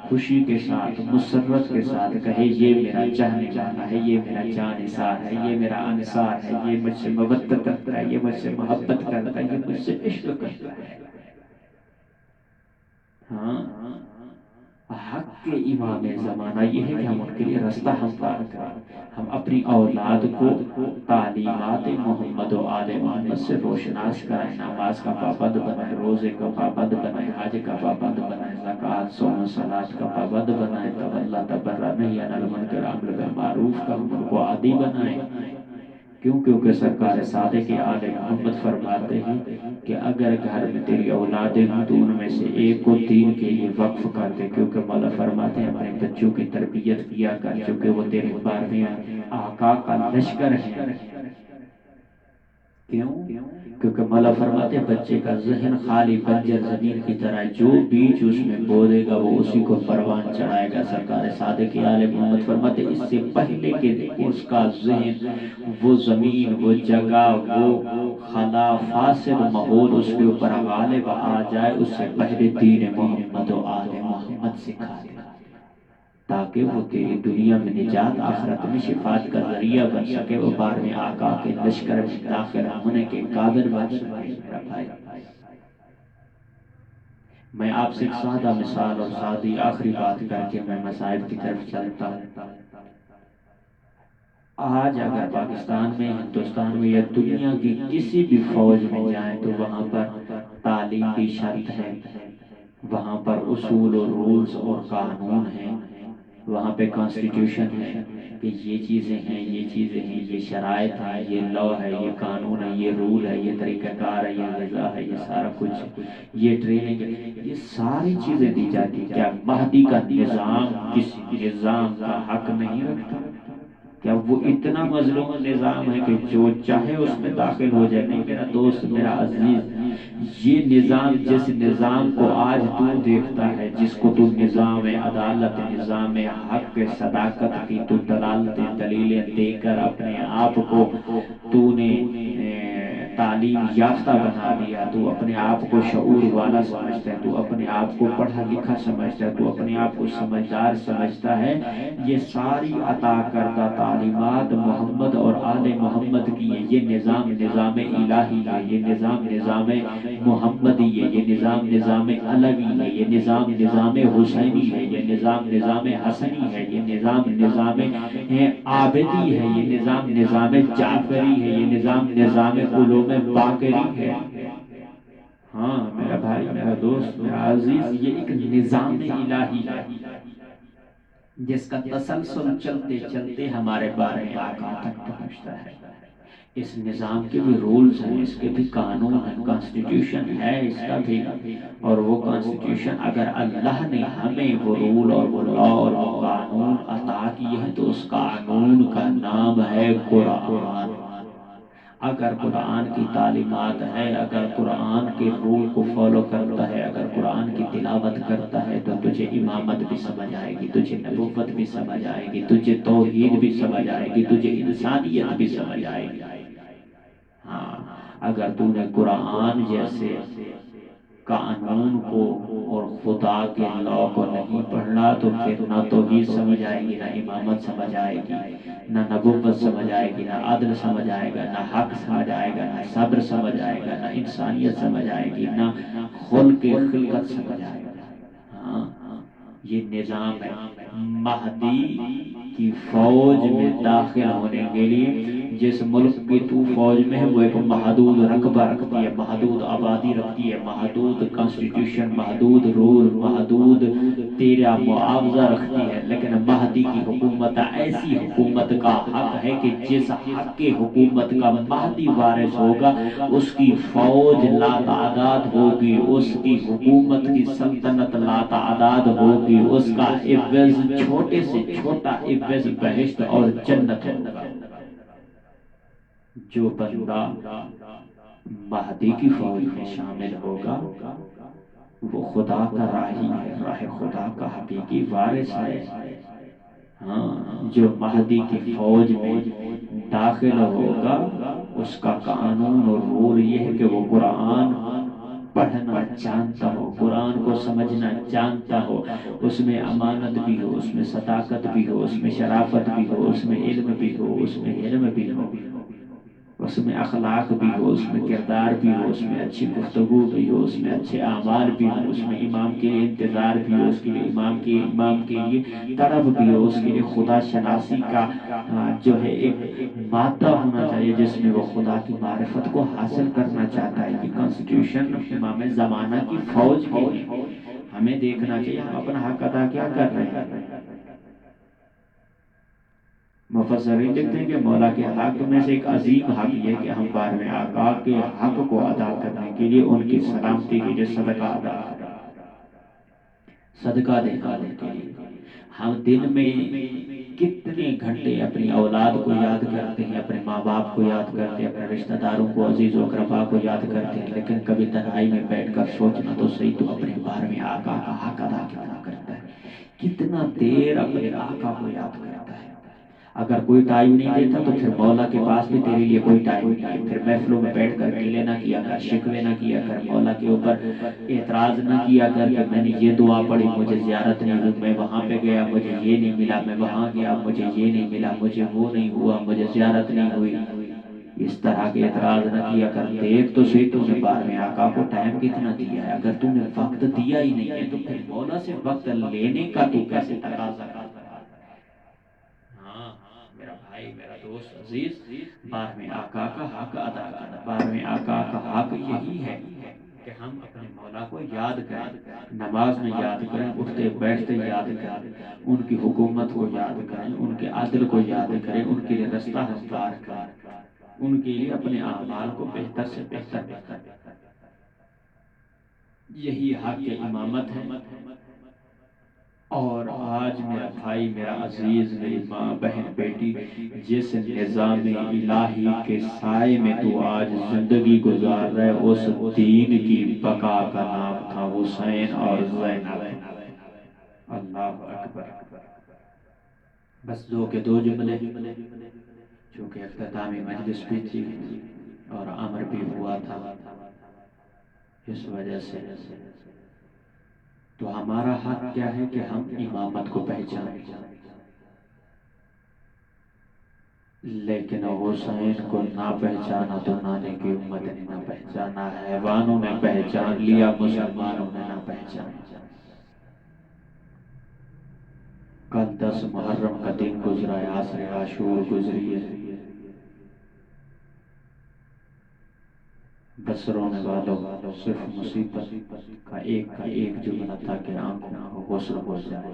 خوشی کے ساتھ، مسرت کے ساتھ کہے یہ میرا چاہنے والا ہے، یہ میرا جانثار ہے، یہ میرا انصار ہے، یہ مجھ سے مودت کرتا ہے، یہ مجھ سے محبت کرتا ہے، یہ مجھ سے عشق کرتا ہے۔ ہاں، حق کے امام زمانہ یہ ہے کہ ہم ان کے لیے رستہ ہموار کریں، ہم اپنی اولاد کو تعلیمات محمد و آل محمد سے روشناس کرائیں، نماز کا پابند بنائیں، روزے کا پابند بنائیں، حج کا پابند بنائیں، زکوٰۃ صوم و صلاۃ کا پابند بنائیں، تولی تبرہ نہی عن المنکر امر بالمعروف کا ہم ان کو عادی بنائیں۔ کیونکہ سرکار صادق آل محمد فرماتے ہیں کہ اگر گھر میں تیری اولادیں ہوں تو ان میں سے ایک کو دین کے لیے وقف کر دے، کیونکہ مولا فرماتے ہیں اپنے بچوں کی تربیت کیا کر، کیونکہ وہ تیرے 12ویں آقا کا لشکر ہے۔ کیوں؟ کیونکہ مولا فرماتے ہیں بچے کا ذہن خالی بنجر زمین کی طرح، جو بیج اس میں بو دے گا وہ اسی کو پروان چڑھائے گا۔ سرکار صادق آل محمد فرماتے ہیں اس سے پہلے کہ اس کا ذہن، وہ زمین، وہ جگہ، وہ خلا فاسد ماحول اس کے اوپر غالب آ جائے، اس سے پہلے دین محمد و آل محمد سکھا دے، تاکہ وہ تیری دنیا میں نجات، آخرت میں شفاعت کا ذریعہ بن سکے، وہ 12ویں آقا کے لشکر میں داخل ہونے کے قابل بن سکے۔ میرا بھائی، میں آپ سے ایک سادہ مثال اور سادی آخری بات کر کے میں مسائل کی طرف چلتا ہوں۔ آج اگر پاکستان میں، ہندوستان میں یا دنیا کی کسی بھی فوج میں جائیں تو وہاں پر تعلیم کی شرط ہے، وہاں پر اصول اور رولز اور قانون ہیں، وہاں پہ کانسٹیٹیوشن ہے کہ یہ چیزیں ہیں، یہ چیزیں ہیں، یہ شرائط ہیں، یہ لا ہے، یہ قانون ہے، یہ رول ہے، یہ طریقہ کار ہے، یہ غذا ہے، یہ سارا کچھ، یہ ٹریننگ ہے، یہ ساری چیزیں دی جاتی۔ کیا مہدی کا نظام کسی نظام کا حق نہیں رکھتا؟ کیا وہ اتنا مظلوم نظام ہے کہ جو چاہے اس میں داخل ہو جائے؟ نہیں میرا دوست میرا عزیز، یہ نظام جس نظام کو آج تو دیکھتا ہے، جس کو تو نظام عدالت، نظام حق صداقت کی تو دلالتیں دلیلیں دے کر اپنے آپ کو تو نے تعلیم یافتہ بنا لیا، تو اپنے آپ کو شعور والا سمجھتا ہے، تو اپنے آپ کو پڑھا لکھا سمجھتا ہے، تو اپنے آپ کو سمجھدار سمجھتا ہے، یہ ساری عطا کردہ تعلیمات محمد اور آل محمد کی ہے۔ یہ نظام نظام الہی ہے، یہ نظام نظام محمدی ہے، یہ نظام نظام علوی ہے، یہ نظام نظام حسینی ہے، یہ نظام نظام حسنی ہے، یہ نظام نظام عابدی ہے، یہ نظام نظام جعفری ہے، یہ نظام نظام علوم باقری ہے۔ ہاں میرا بھائی، میرا دوست، میرا عزیز، یہ ایک نظام الہی ہے جس کا تسلسل چلتے چلتے ہمارے بارے آقا تک پہنچتا ہے۔ اس نظام کے بھی رولز ہیں، اس کے بھی قانون ہیں، کانسٹیٹیوشن ہے اس کا بھی، اور وہ کانسٹیٹیوشن اگر اللہ نے ہمیں وہ رول اور وہ لا اور وہ قانون عطا کیے ہیں تو اس قانون کا نام ہے قرآن۔ اگر قرآن کی تعلیمات ہے، اگر قرآن کے رول کو فالو کرتا ہے، اگر قرآن کی تلاوت کرتا ہے تو تجھے امامت بھی سمجھ آئے گی، تجھے نبوت بھی سمجھ آئے گی، تجھے توحید بھی سمجھ آئے گی، تجھے انسانیت بھی سمجھ آئے گی۔ ہاں، اگر تو نے قرآن جیسے قانون کو اور خدا کے لا کو نہیں پڑھنا تو پھر نہ توحید سمجھ آئے گی، نہ امامت سمجھ آئے گی، نہ نبوت سمجھ آئے گی، نہ عدل سمجھ آئے گا، نہ حق سمجھ آئے گا، نہ صبر سمجھ آئے گا، نہ انسانیت سمجھ آئے گی، نہ خلق خلقت سمجھ آئے گا۔ ہاں، یہ نظام ہے۔ مہدی کی فوج میں داخل ہونے کے لیے جس ملک کی تو فوج میں ہے وہ ایک محدود رقبہ رکھتی ہے، محدود آبادی رکھتی ہے، محدود کانسٹیٹیوشن، محدود رول، محدود تیرا معاوضہ رکھتی ہے، لیکن مہدی کی حکومت ایسی حکومت کا حق ہے کہ جس حق کے حکومت کا مہدی وارث ہوگا اس کی فوج لا تعداد ہوگی، اس کی حکومت کی سلطنت لا تعداد ہوگی، اس کا عوض چھوٹے سے چھوٹا عوض بہشت اور جنت ہوگا۔ جو بندہ مہدی کی فوج میں شامل ہوگا وہ خدا کا راہی ہے، راہ خدا کا حقیقی وارث ہے۔ ہاں، جو مہدی کی فوج میں داخل ہوگا اس کا قانون اور رول یہ ہے کہ وہ قرآن پڑھنا جانتا ہو، قرآن کو سمجھنا جانتا ہو، اس میں امانت بھی ہو، اس میں صداقت بھی ہو، اس میں شرافت بھی ہو، اس میں علم بھی ہو، اس میں علم بھی ہو، اس میں اخلاق بھی ہو، اس میں کردار بھی ہو، اس میں اچھی گفتگو بھی ہو، اس میں اچھے اعمال بھی ہو، اس میں امام کے لیے انتظار بھی ہو، اس کے لیے امام کے لیے طرف بھی ہو، اس کے لیے خدا شناسی کا جو ہے ایک مادہ ہونا چاہیے جس میں وہ خدا کی معرفت کو حاصل کرنا چاہتا ہے۔ یہ کانسٹیٹیوشن امام زمانہ کی فوج کے لیے ہمیں دیکھنا چاہیے ہم اپنا حق ادا کیا کر رہے ہیں۔ مفسرین لکھتے ہیں کہ مولا کے حق میں سے ایک عظیم حق یہ کہ ہم بارہویں آقا کے حق کو ادا کرنے کے لیے ان کی سلامتی کے لیے صدقہ ادا کریں، صدقہ دینا ان کے لیے۔ ہم دن میں کتنے گھنٹے اپنی اولاد کو یاد کرتے ہیں، اپنے ماں باپ کو یاد کرتے ہیں، اپنے رشتہ داروں کو، عزیز و اقربا کو یاد کرتے ہیں، لیکن کبھی تنہائی میں بیٹھ کر سوچنا تو صحیح تو اپنے بارہویں آقا کا حق ادا کتنا کرتا ہے، کتنا دیر اپنے آقا کو یاد کرتا ہے۔ اگر کوئی ٹائم نہیں دیتا تو پھر مولا کے پاس بھی تیرے لیے کوئی ٹائم نہیں ہے۔ پھر محفلوں میں بیٹھ کر گلے نہ کیا کر، شکوے نہ کیا کر، مولا کے اوپر اعتراض نہ کیا کر کہ میں نے یہ دعا پڑھی مجھے زیارت نہیں ہوئی، میں وہاں پہ گیا مجھے یہ نہیں ملا، میں وہاں گیا مجھے یہ نہیں ملا، مجھے وہ نہیں ہوا، مجھے زیارت نہیں ہوئی۔ اس طرح کے اعتراض نہ کیا کر۔ دیکھ تو صحیح تو نے بارہویں آقا کو ٹائم کتنا دیا ہے۔ اگر تو نے وقت دیا ہی نہیں ہے تو پھر مولا سے وقت لینے کا تو کیسے تقاضا کرتا ہے؟ ہاں میرا بھائی، میرا دوست عزیز، بارہویں آقا کا حق ادا کرنا، بارہویں آقا کا حق یہی ہے کہ ہم اپنے مولا کو یاد کریں، نماز میں یاد کریں، اٹھتے بیٹھتے یاد کریں، ان کی حکومت کو یاد کریں، ان کے عدل کو یاد کریں، ان کے لیے رستہ ہموار کریں، ان کے لیے اپنے اعمال کو بہتر سے بہتر بنائیں۔ یہی حق امامت ہے۔ اور آج میرا بھائی، میرا عزیز، میری ماں، بہن، بیٹی، جس نظام الہی کے سائے میں تو آج زندگی گزار رہے اس دین کی بقا کا نام تھا حسین اور زینب۔ اللہ اکبر۔ بس دو کے دو جملے، چونکہ اختتامی مجلس بھی تھی اور امر بھی ہوا تھا، اس وجہ سے تو ہمارا حق کیا ہے کہ ہم امامت کو پہچانیں، لیکن حسین کو نہ پہچانا تو نانے کی امت نے نہ پہچانا، حیوانوں نے پہچان لیا، مسلمانوں نے نہ پہچانا۔ کل 10 محرم کا دن گزرا ہے، عصر عاشور گزری ہے۔ بس رونے والوں صرف مصیبت کا ایک جملہ تھا کہ آنکھوں کو غسل ہو جائے۔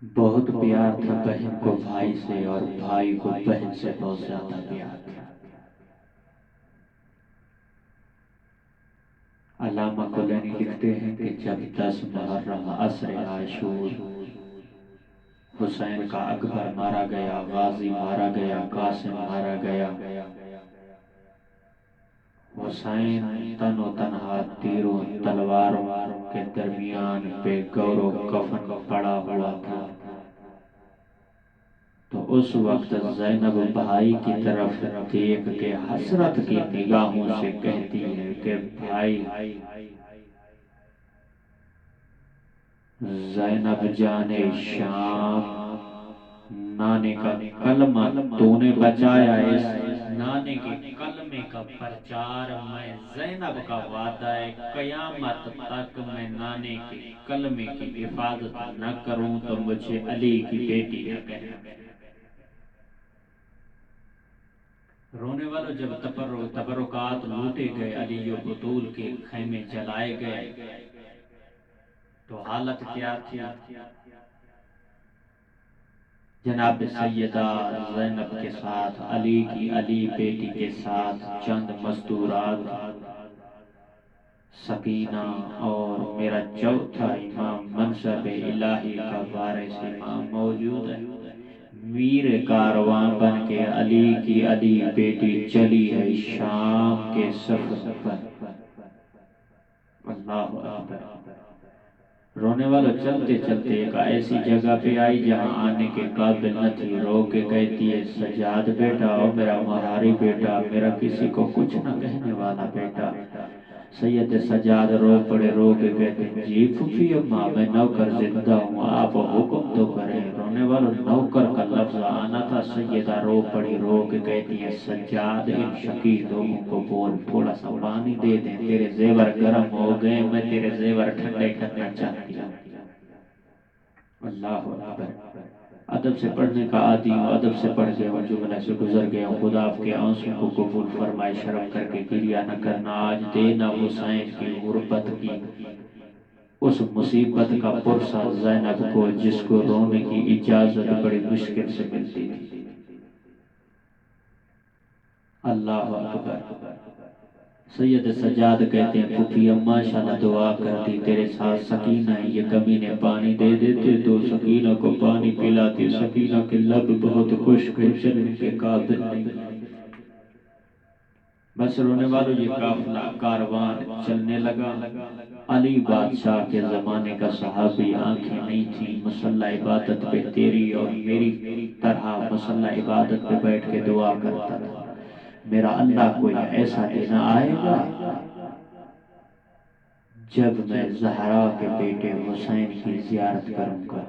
بہت پیار تھا بہن کو بھائی سے، اور بھائی کو بہن سے بہت زیادہ پیار تھا۔ علامہ کلینی لکھتے ہیں کہ جب 10 محرم عصر عاشور حسین کا اکبر مارا گیا، غازی مارا گیا، قاسم مارا گیا، حسین تن و تنہا تیروں تلواروں کے درمیان پہ گور و کفن پڑا ہوا تھا، تو اس وقت زینب بھائی کی طرف دیکھ کے حسرت کی نگاہوں سے کہتی ہے کہ بھائی زینب جانے شام، نانے کا کلمہ تو نے بچایا، اس نانے کے کلمے کا پرچار میں زینب کا وعدہ ہے قیامت تک میں نانے کے کلمے کی حفاظت نہ کروں تو مجھے علی کی بیٹی نہ کہنا۔ رونے والوں جب تبرکات لوٹے گئے، علی و بطول کے خیمے جلائے گئے، تو حالت کیا تھی؟ جناب سیدہ زینب کے ساتھ علی بیٹی کے ساتھ چند مستورات، سکینہ اور میرا چوتھا امام منصب الہی کا وارث امام موجود ہے۔ میر کارواں بن کے علی بیٹی چلی ہے شام کے سفر پر۔ اللہ اکبر۔ رونے والا چلتے چلتے ایک ایسی جگہ پہ آئی جہاں آنے کے قابل نہ تھی، رو کے کہتی ہے سجاد بیٹا، اور میرا مہاری بیٹا، میرا کسی کو کچھ نہ کہنے والا بیٹا۔ سید سجاد رو پڑے، رو کے کہتے ہیں جی پھوپھی اماں میں نوکر زندہ ہوں، آپ حکم تو کریں۔ رونے والوں نوکر کا لفظ آنا تھا، سیدہ رو پڑی، رو کے کہتی ہے سجاد ان شقی لوگوں کو بول تھوڑا سا پانی دے دیں، تیرے زیور گرم ہو گئے، میں تیرے زیور ٹھنڈے کرنا چاہتی ہوں۔ اللہ اکبر۔ ادب سے پڑھنے کا عادی ہوں، ادب سے پڑھ گیا ہوں، جملے سے گزر گیا ہوں، خدا آپ کے آنسوں کو قبول فرمائے، شرم کر کے گریہ نہ کرنا۔ آج دینا حسین کی غربت کی اس مصیبت کا پرسہ زینب کو، جس کو رونے کی اجازت بڑی مشکل سے ملتی تھی۔ اللہ اکبر۔ سید سجاد کہتے ہیں پھوپھی اماں ماشاءاللہ دعا کرتی، تیرے ساتھ سکینہ ہے، یہ کمینے پانی دے دیتے تو سکینہ کو پانی پلاتے، سکینہ کے لب بہت خشک ہیں، چلنے کے قابل نہیں۔ بس رونے والوں یہ قافلہ کاروان چلنے لگا۔ علی بادشاہ کے زمانے کا صحابی، آنکھیں نہیں تھیں، مصلی عبادت پہ تیری اور میری طرح مصلی عبادت پہ بیٹھ کے دعا کرتا تھا، میرا اللہ کوئی ایسا دن آئے گا جب میں زہرا کے بیٹے حسین کی زیارت کروں گا۔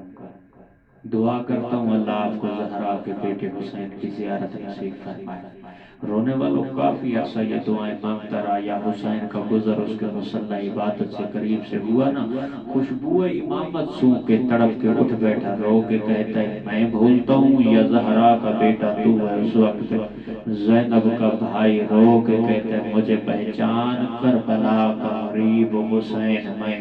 دعا کرتا ہوں اللہ آپ کو زہرا کے بیٹے حسین کی زیارت نصیب فرمائے۔ رونے والوں کافی عرصہ یہ دعائیں مانگتا رہا، یا حسین کا گزر اس کے مصلی عبادت سے قریب سے ہوا نا، خوشبو امامت سو کے تڑپ کے اٹھ بیٹھا، رو کے کہتا ہے میں بھولتا ہوں یا زہرا کا بیٹا تو ہے۔ اس وقت زینب کا بھائی رو کے کہتا ہے مجھے پہچان کربلا کا غریب حسین میں۔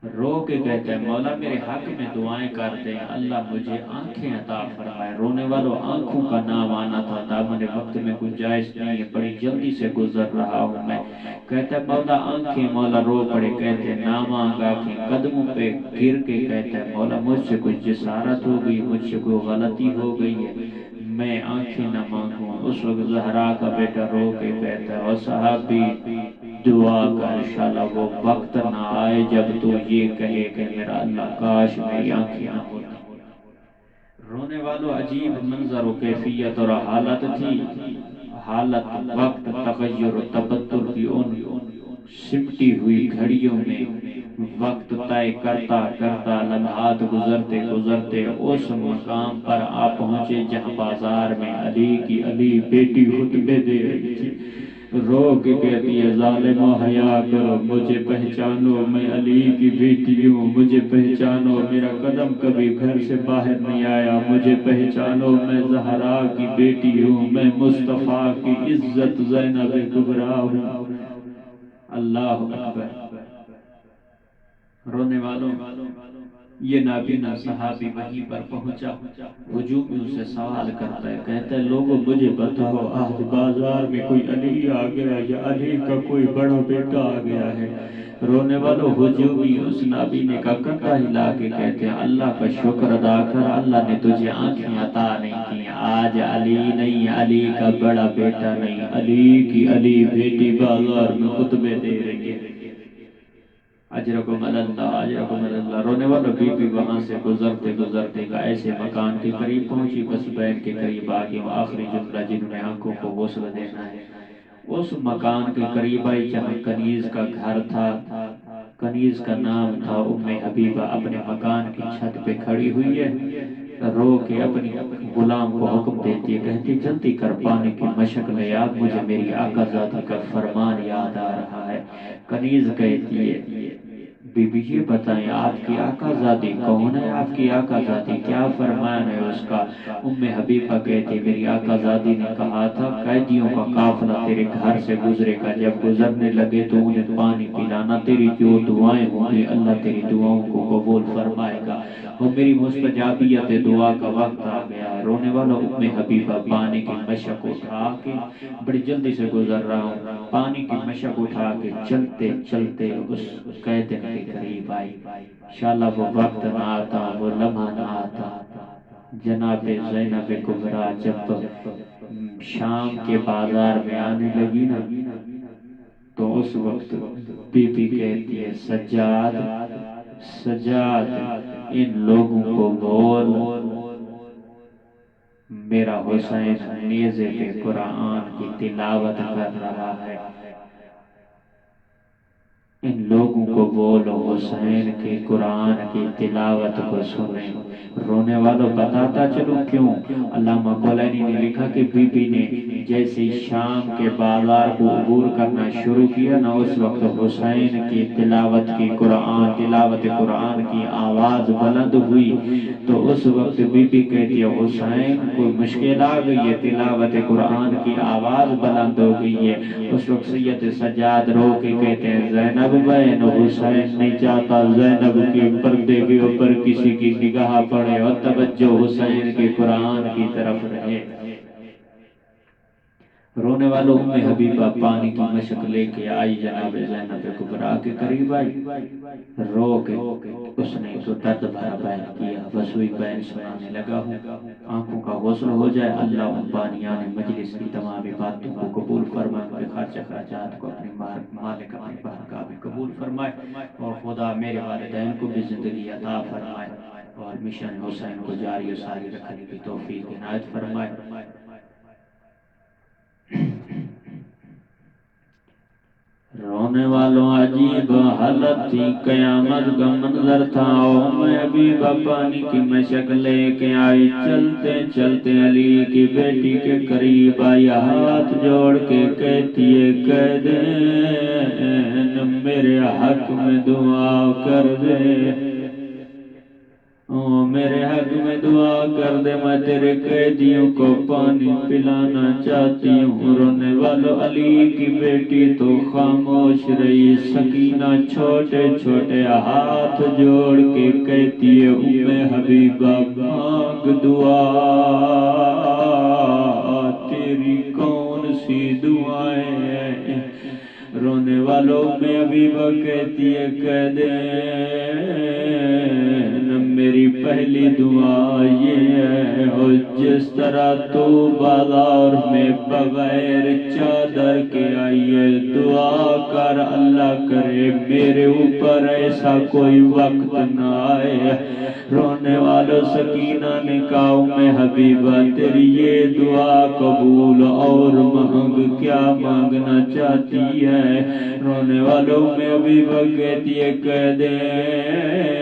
رو کے کہتے ہیں مولا میرے حق میں دعائیں کرتے ہیں، اللہ مجھے آنکھیں عطا فرمائے۔ رونے والوں آنکھوں کا نام آنا تھا، دامن وقت میں گنجائش نہیں ہے، بڑی جلدی سے گزر رہا ہوں میں۔ کہتے ہیں مولا آنکھیں، مولا رو پڑے، کہتے ہیں نام آنکھیں، قدموں پہ گر کے کہتے ہیں مولا مجھ سے کچھ جسارت ہو گئی، مجھ سے کوئی غلطی ہو گئی ہے، میں آنکھیں نہ مانگوں۔ اس وقت زہرا کا بیٹا رو کے کہتا ہے او صحابی دعا کا انشاءاللہ وہ وقت نہ آئے جب تو یہ کہے کہ میرا اللہ کاش میری آنکھیں نہ ہوتی۔ رونے والوں عجیب منظر و کیفیت اور حالت تھی، حالت وقت تغیر و تبدل کی ان سمٹی ہوئی گھڑیوں میں وقت طے کرتا کرتا لمحات گزرتے گزرتے اس مقام پر آ پہنچے جہاں بازار میں علی کی علی بیٹی خطبے دے رہی تھی۔ رو کے کہتی ہے ظالمو حیا کرو، مجھے پہچانو، میں علی کی بیٹی ہوں، مجھے پہچانو، میرا قدم کبھی گھر سے باہر نہیں آیا، مجھے پہچانو، میں زہرا کی بیٹی ہوں، میں مصطفیٰ کی عزت زینب کبریٰ ہوں۔ اللہ اکبر۔ رونے والوں، یہ نابینا صحابی وہیں پر پہنچا، ہجوم اس سے سوال کرتا ہے، کہتا ہے لوگوں مجھے بتاؤ آج بازار میں کوئی علی آ گیا یا علی کا کوئی بڑا بیٹا آ گیا ہے؟ رونے والوں، ہجومی اس نابینے کا کندھا ہلا کے کہتے ہیں اللہ کا شکر ادا کر، اللہ نے تجھے آنکھیں عطا نہیں کی، آج علی نہیں، علی کا بڑا بیٹا نہیں، علی کی علی بیٹی بازار میں خطبے دے رہی ہے۔ اجرکم اللہ، اجرکم اللہ۔ رونے والوں، بی بی وہاں سے گزرتے گزرتے کا ایسے مکان کے قریب پہنچی، بس بین کے قریب آگے وہ آخری جملہ جنہوں نے آنکھوں کو غسل دینا ہے، اس مکان کے قریب آئی جہاں کنیز کا گھر تھا۔ کنیز کا نام تھا ام حبیبہ، اپنے مکان کی چھت پہ کھڑی ہوئی ہے، رو کے اپنی غلام کو حکم دیتی ہے، کہتی جلدی کر پانی کی مشک لے آ، مجھے میری آقا زادی کا فرمان یاد آ رہا ہے۔ کنیز کہتی ہے بی بی یہ بتائیں آپ کی آقا زادی کون ہے؟ آپ کی آقا زادی کیا فرمان ہے اس کا؟ ام حبیبہ کہتی میری آقا زادی نے کہا تھا قیدیوں کا قافلہ تیرے گھر سے گزرے گا، جب گزرنے لگے تو انہیں پانی پلانا، تیری جو دعائیں ہوں گی اللہ تیری دعاؤں کو قبول فرمائے گا، وہ میری مستجابیت دعا کا وقت آ گیا ہے۔ رونے والا، ام حبیبہ پانی کی مشک اٹھا کے بڑی جلدی سے گزر رہا ہوں، پانی کی مشک اٹھا کے چلتے چلتے اس قیدی کے قریب آئی۔ انشاءاللہ وہ وقت نہ آتا، وہ لمحہ نہ آتا، جناب زینب کبریٰ جب شام کے بازار میں آنے لگی نا، تو اس وقت بی بی کہتی ہے سجاد، سجاد ان لوگوں کو بول میرا حسین نیزے پہ قرآن کی تلاوت کر رہا ہے، ان لوگوں کو بولو حسین کے قرآن کی تلاوت کو سنیں۔ رونے والوں، بتاتا چلوں کیوں؟ علامہ کولینی نے لکھا کہ بی بی نے جیسے شام کے بازار کو عبور کرنا شروع کیا نا، اس وقت حسین کی تلاوت قرآن کی آواز بلند ہوئی، تو اس وقت بی بی کہتی ہے حسین کوئی مشکل آ گئی ہے، تلاوت قرآن کی آواز بلند ہو گئی ہے۔ اس وقت سید سجاد رو کے کہتے ہیں زینب بہن، حسین نہیں چاہتا زینب کے پردے کے اوپر کسی کی نگاہ پڑے اور توجہ حسین کے قرآن کی طرف رہے۔ رونے والوں، ام حبیبہ پانی کی مشک لے کے آئی، جناب زینب کبریٰ کے قریب آئی، رو کے اس نے تو درد بھرا بیان کیا، بس وہی بیان سنانے لگا ہوں، آنکھوں کا غسل ہو جائے، اللہ ان بانیان مجلس کی تمام باتوں کو قبول فرمائے، ان کے خرچ اخراجات کو اپنی مالک اپنی بارگاہ میں قبول فرمائے، اور خدا میرے والدین کو بھی زندگی عطا فرمائے، اور مشن حسین کو جاری و ساری رکھنے کی توفیق عنایت فرمائے۔ رونے والوں، عجیب حالت تھی، قیامت کا منظر تھا، ام حبیبہ پانی کی مشک لے کے آئی، چلتے چلتے علی کی بیٹی کے قریب آئی، ہاتھ جوڑ کے کہتی ہے قیدین میرے حق میں دعا کر دے، میرے حق میں دعا کر دے، میں تیرے قیدیوں کو پانی پلانا چاہتی ہوں۔ رونے والوں، علی کی بیٹی تو خاموش رہی، سکینہ چھوٹے چھوٹے ہاتھ جوڑ کے کہتی ہے ام حبیبہ مانگ دعا، تیری کون سی دعائیں ہیں؟ رونے والوں، ام حبیبہ کہتی ہے قیدین میری پہلی دعا یہ ہے، اور جس طرح تو بازار میں بغیر چادر کے آئی ہے، دعا کر اللہ کرے میرے اوپر ایسا کوئی وقت نہ آئے۔ رونے والوں، سکینہ نے کہا ام حبیبہ تیری یہ دعا قبول، اور مانگ کیا مانگنا چاہتی ہے؟ رونے والوں، ام حبیبہ کہتی ہے قیدین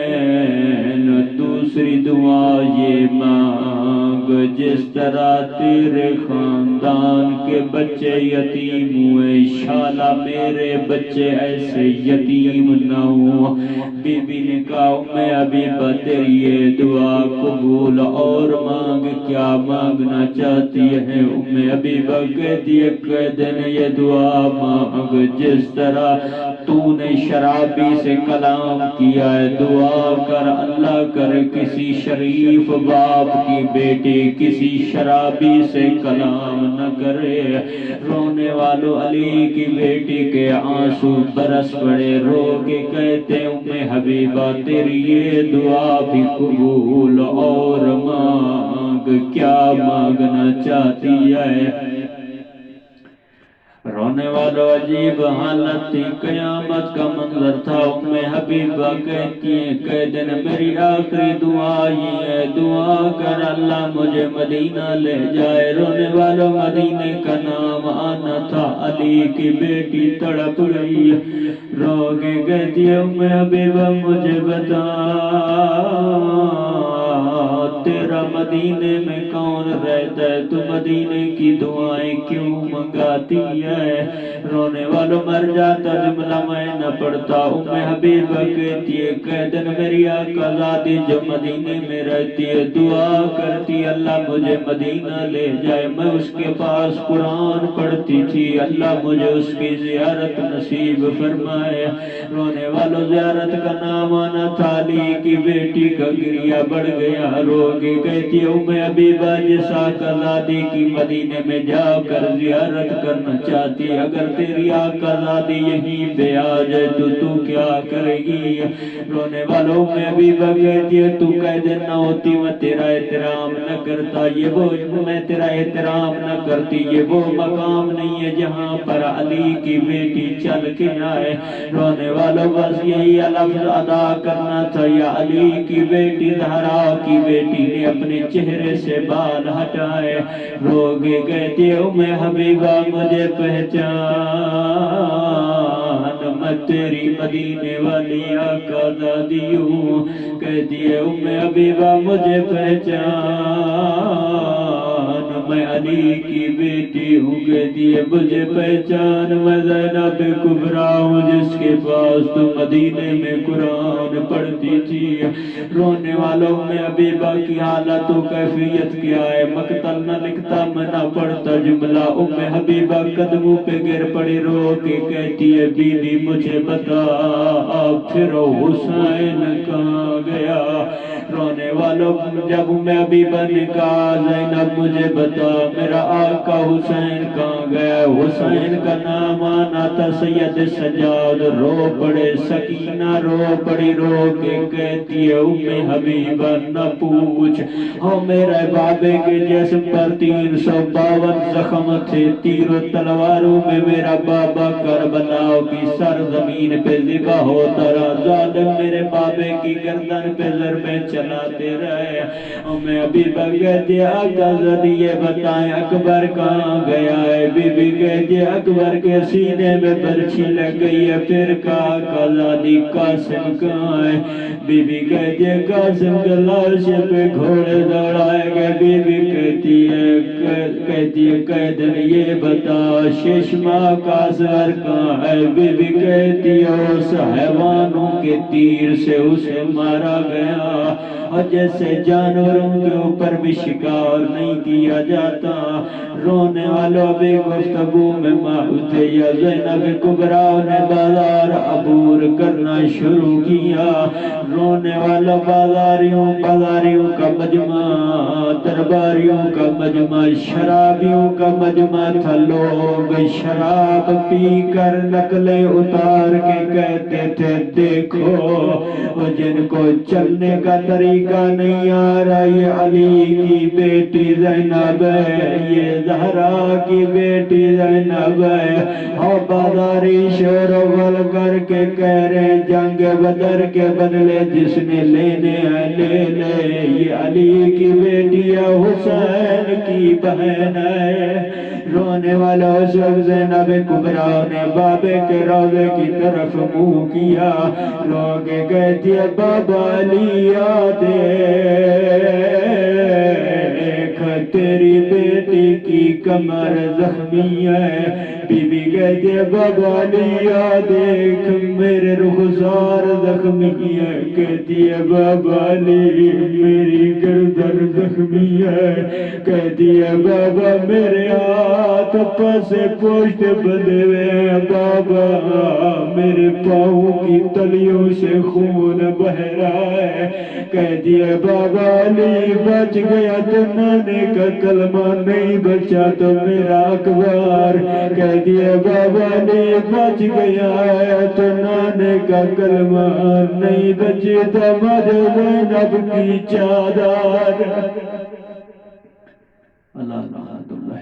دوسری دعا یہ مانگ، جس طرح تیرے خاندان کے بچے یتیم ہوئے شالا میرے بچے ایسے یتیم نہ ہوں۔ بی بی نے کہا میں ابھی تیری یہ دعا قبول اور مانگ، کیا مانگنا چاہتی ہے؟ ابھی کہتی ہے کہ دن یہ دعا مانگ جس طرح تو نے شرابی سے کلام کیا ہے، دعا کر اللہ کر کسی شریف باپ کی بیٹی کسی شرابی سے کلام نہ کرے۔ رونے والوں علی کی بیٹی کے آنسو برس پڑے، رو کے کہتے حبیبہ تیری یہ دعا بھی قبول اور مانگ، کیا مانگنا چاہتی ہے؟ رونے والوں عجیب حالت تھی، قیامت کا منظر تھا۔ حبیبہ کہتی ہیں کہ دن میری آخری دعا یہ ہے، دعا کر اللہ مجھے مدینہ لے جائے۔ رونے والوں مدینے کا نام آنا تھا، علی کی بیٹی تڑپ گئی، رو کے کہتی ہے حبیبہ مجھے بتا تیرا مدینے میں کون رہتا ہے، تو مدینے کی دعائیں کیوں منگاتی ہے؟ رونے والوں مر جاتا جملہ میں نہ پڑتا۔ حبیبہ کہتی ہے کہ دن میری آقا زادی جو مدینے میں رہتی ہے دعا کرتی اللہ مجھے مدینہ لے جائے، میں اس کے پاس قرآن پڑھتی تھی، اللہ مجھے اس کی زیارت نصیب فرمائے۔ رونے والوں زیارت کا نام آنا تھا، علی کی بیٹی کا گریہ بڑھ گیا، رو کے کہتی حبیبہ جس آقا زادی کی مدینے میں جا کر زیارت کرنا چاہتی، اگر تیری آقا زادی یہیں پہ آ جائے تو کیا کرے گی؟ رونے والوں حبیبہ کہتی ہے تو کہہ دینا ہوتی میں تیرا احترام نہ کرتا، یہ وہ میں تیرا احترام نہ کرتی، یہ وہ مقام نہیں ہے جہاں پر علی کی بیٹی چل کے آئے۔ رونے والوں بس یہی لفظ ادا کرنا تھا، یا علی کی بیٹی زہرا کی بیٹی نے اپنے چہرے سے بال ہٹائے، رو کے کہتی حبیبہ مجھے پہچان، میں تیری مدینے والی آقا زادی ہوں۔ کہتی ہے حبیبہ مجھے پہچان، میں علی کی بیٹی ہوں۔ کہتی ہے مجھے پہچان، میں زینب کبریٰ ہوں جس کے پاس تو مدینے میں قرآن پڑھتی تھی۔ رونے والوں حبیبہ کی حالت و کیفیت کیا ہے، مقتل نہ لکھتا میں نہ پڑھتا جملہ۔ حبیبہ قدموں پہ گر پڑی، رو کے کہتی ہے بی بی مجھے بتا پھر حسین کہاں گیا؟ رونے والوں جب حبیبہ نے کہا زینب مجھے بتا میرا آقا حسین کہاں گیا؟ حسین کا نام آنا تھا سید سجاد، رو پڑے، سکینہ رو پڑی، رو کے کہتی ہے حبیبہ نہ پوچھ، میرے بابے کے جسم پر 352 زخم تھے، تیر و تلواروں میں میرا بابا کربلا کی سرزمین پہ ذبح ہوتا رہا، ظالم میرے بابے کی گردن پہ ضربیں چلاتے رہے۔ حبیبہ کہتی ہے آقا زادی یہ بتائیں اکبر کہاں گیا ہے؟ بی بی کہتی ہے اکبر کے سینے میں برچھی لگ گئی ہے۔ پھر کہا آقا زادی قاسم کہاں ہے؟ بی بی کہتی ہے قاسم کے لاش پہ گھوڑے دوڑائے گئے۔ بی بی کہتی ہے قیدن یہ بتا ششما کا اصغر کہاں ہے؟ بی بی کہتی ہے اس حیوانوں کے تیر سے اسے مارا گیا، اور جیسے جانوروں کے اوپر بھی شکار نہیں کیا جاتا۔ رونے والوں بھی گفتگو میں ماحول یا زینب کبریٰ نے بازار عبور کرنا شروع کیا۔ رونے والوں بازاریوں کا مجمع، درباریوں کا مجمع، شرابیوں کا مجمع تھا، لوگ شراب پی کر نقلیں اتار کے کہتے تھے دیکھو وہ جن کو چلنے کا طریقہ نہیں آ رہا یہ علی کی بیٹی زینب ہے، یہ زہرا کی بیٹی زینب ہے۔ اور بازاری شور و غل کر کے کہہ رہے جنگ بدر کے بدلے جس نے لینے ہیں لے لے، یہ علی کی بیٹی ہے، حسین کی بہن ہے۔ رونے والا اس وقت زینب کبریٰ نے بابے کے روضے کی طرف منہ کیا، رو کے کہتی ہے بابا علی دیکھ تیری بیٹی کی کمر زخمی ہے. بی بی کہتی ہے بابا علی دیکھ میرے رخسار زخمی ہے. کہتی ہے بابا علی میری گردن زخمی ہے. کہتی ہے بابا میرے ہاتھ پسے پوشت بندھے ہوئے ہیں. بابا میرے پاؤں کی تلیوں سے خون بہ رہا ہے. کہتی ہے بابا علی بچ گیا تو نانے کا کلمہ نہیں بچا تو میرا اکبر. کہتی ہے بابا علی بچ گیا ہے تو نانے کا کلمہ نہیں بچی تو مجھے زینب کی چادر. اللہ رحمت اللہ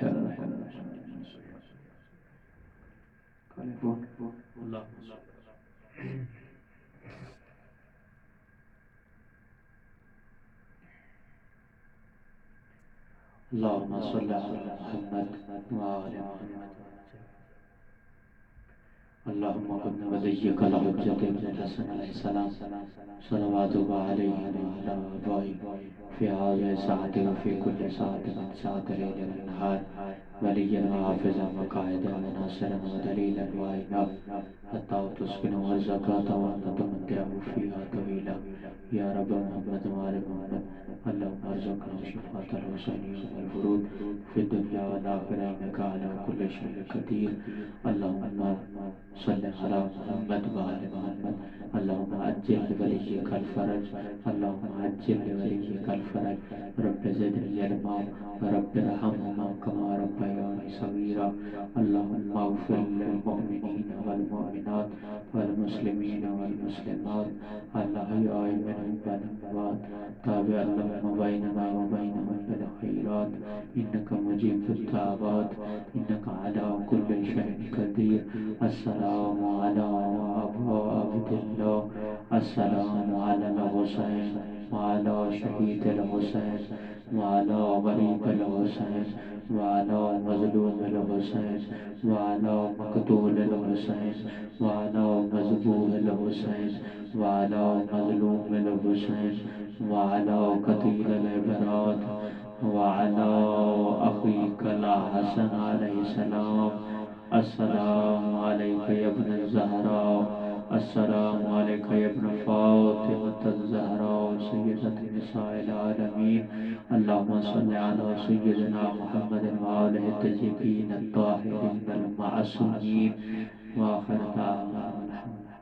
اللہم صلی علی محمد وآل محمد. اللہم قد ولیک الحجت ابن الحسن علیہ السلام صلوات علیہ وعلا آبائہ فی هذه الساعة وفي كل ساعة من ساعة الليل والنهار وليا وحافظا وقائدا وناصرا ودليلا وعينا حتى تسكنوا الزكاة وأن تمتعوا فيها طويلا. يا رب محمد وآل محمد اللهم ارزقنا شفاعة الحسين والفروض في الدنيا والآخرة إنك على كل شيء قدير. اللهم صل على محمد وآل محمد. اللهم عجل لوليك الفرج. اللهم عجل لوليك الفرج. رب زدني علما رب ارحمهما كما ربياني صغيرا. اللهم اغفر للمؤمنين والمؤمنات والمسلمين والمسلمات الأحياء منهم والأموات. تابع اللهم بيننا وبينهم بالخيرات إنك مجيب الدعوات إنك على كل شيء قدير. السلام على أبا عبد الله. السلام على الحسين وعلى شهيد الحسين وعلى غريب الحسين وعلى مظلوم الحسين وعلى مقتول الحسين وعلى مذبوح الحسين وعلى مظلوم الحسين وعلى قتيل العبرات وعلى أخيك الحسن عليه السلام. السلام عليك يا ابن الزهراء. السلام عليك يا ابن فاطمة الزهراء سيدة نساء العالمين. اللهم صل على سيدنا محمد وآله الطيبين الطاهرين المعصومين. وآخر دعوانا الحمد لله.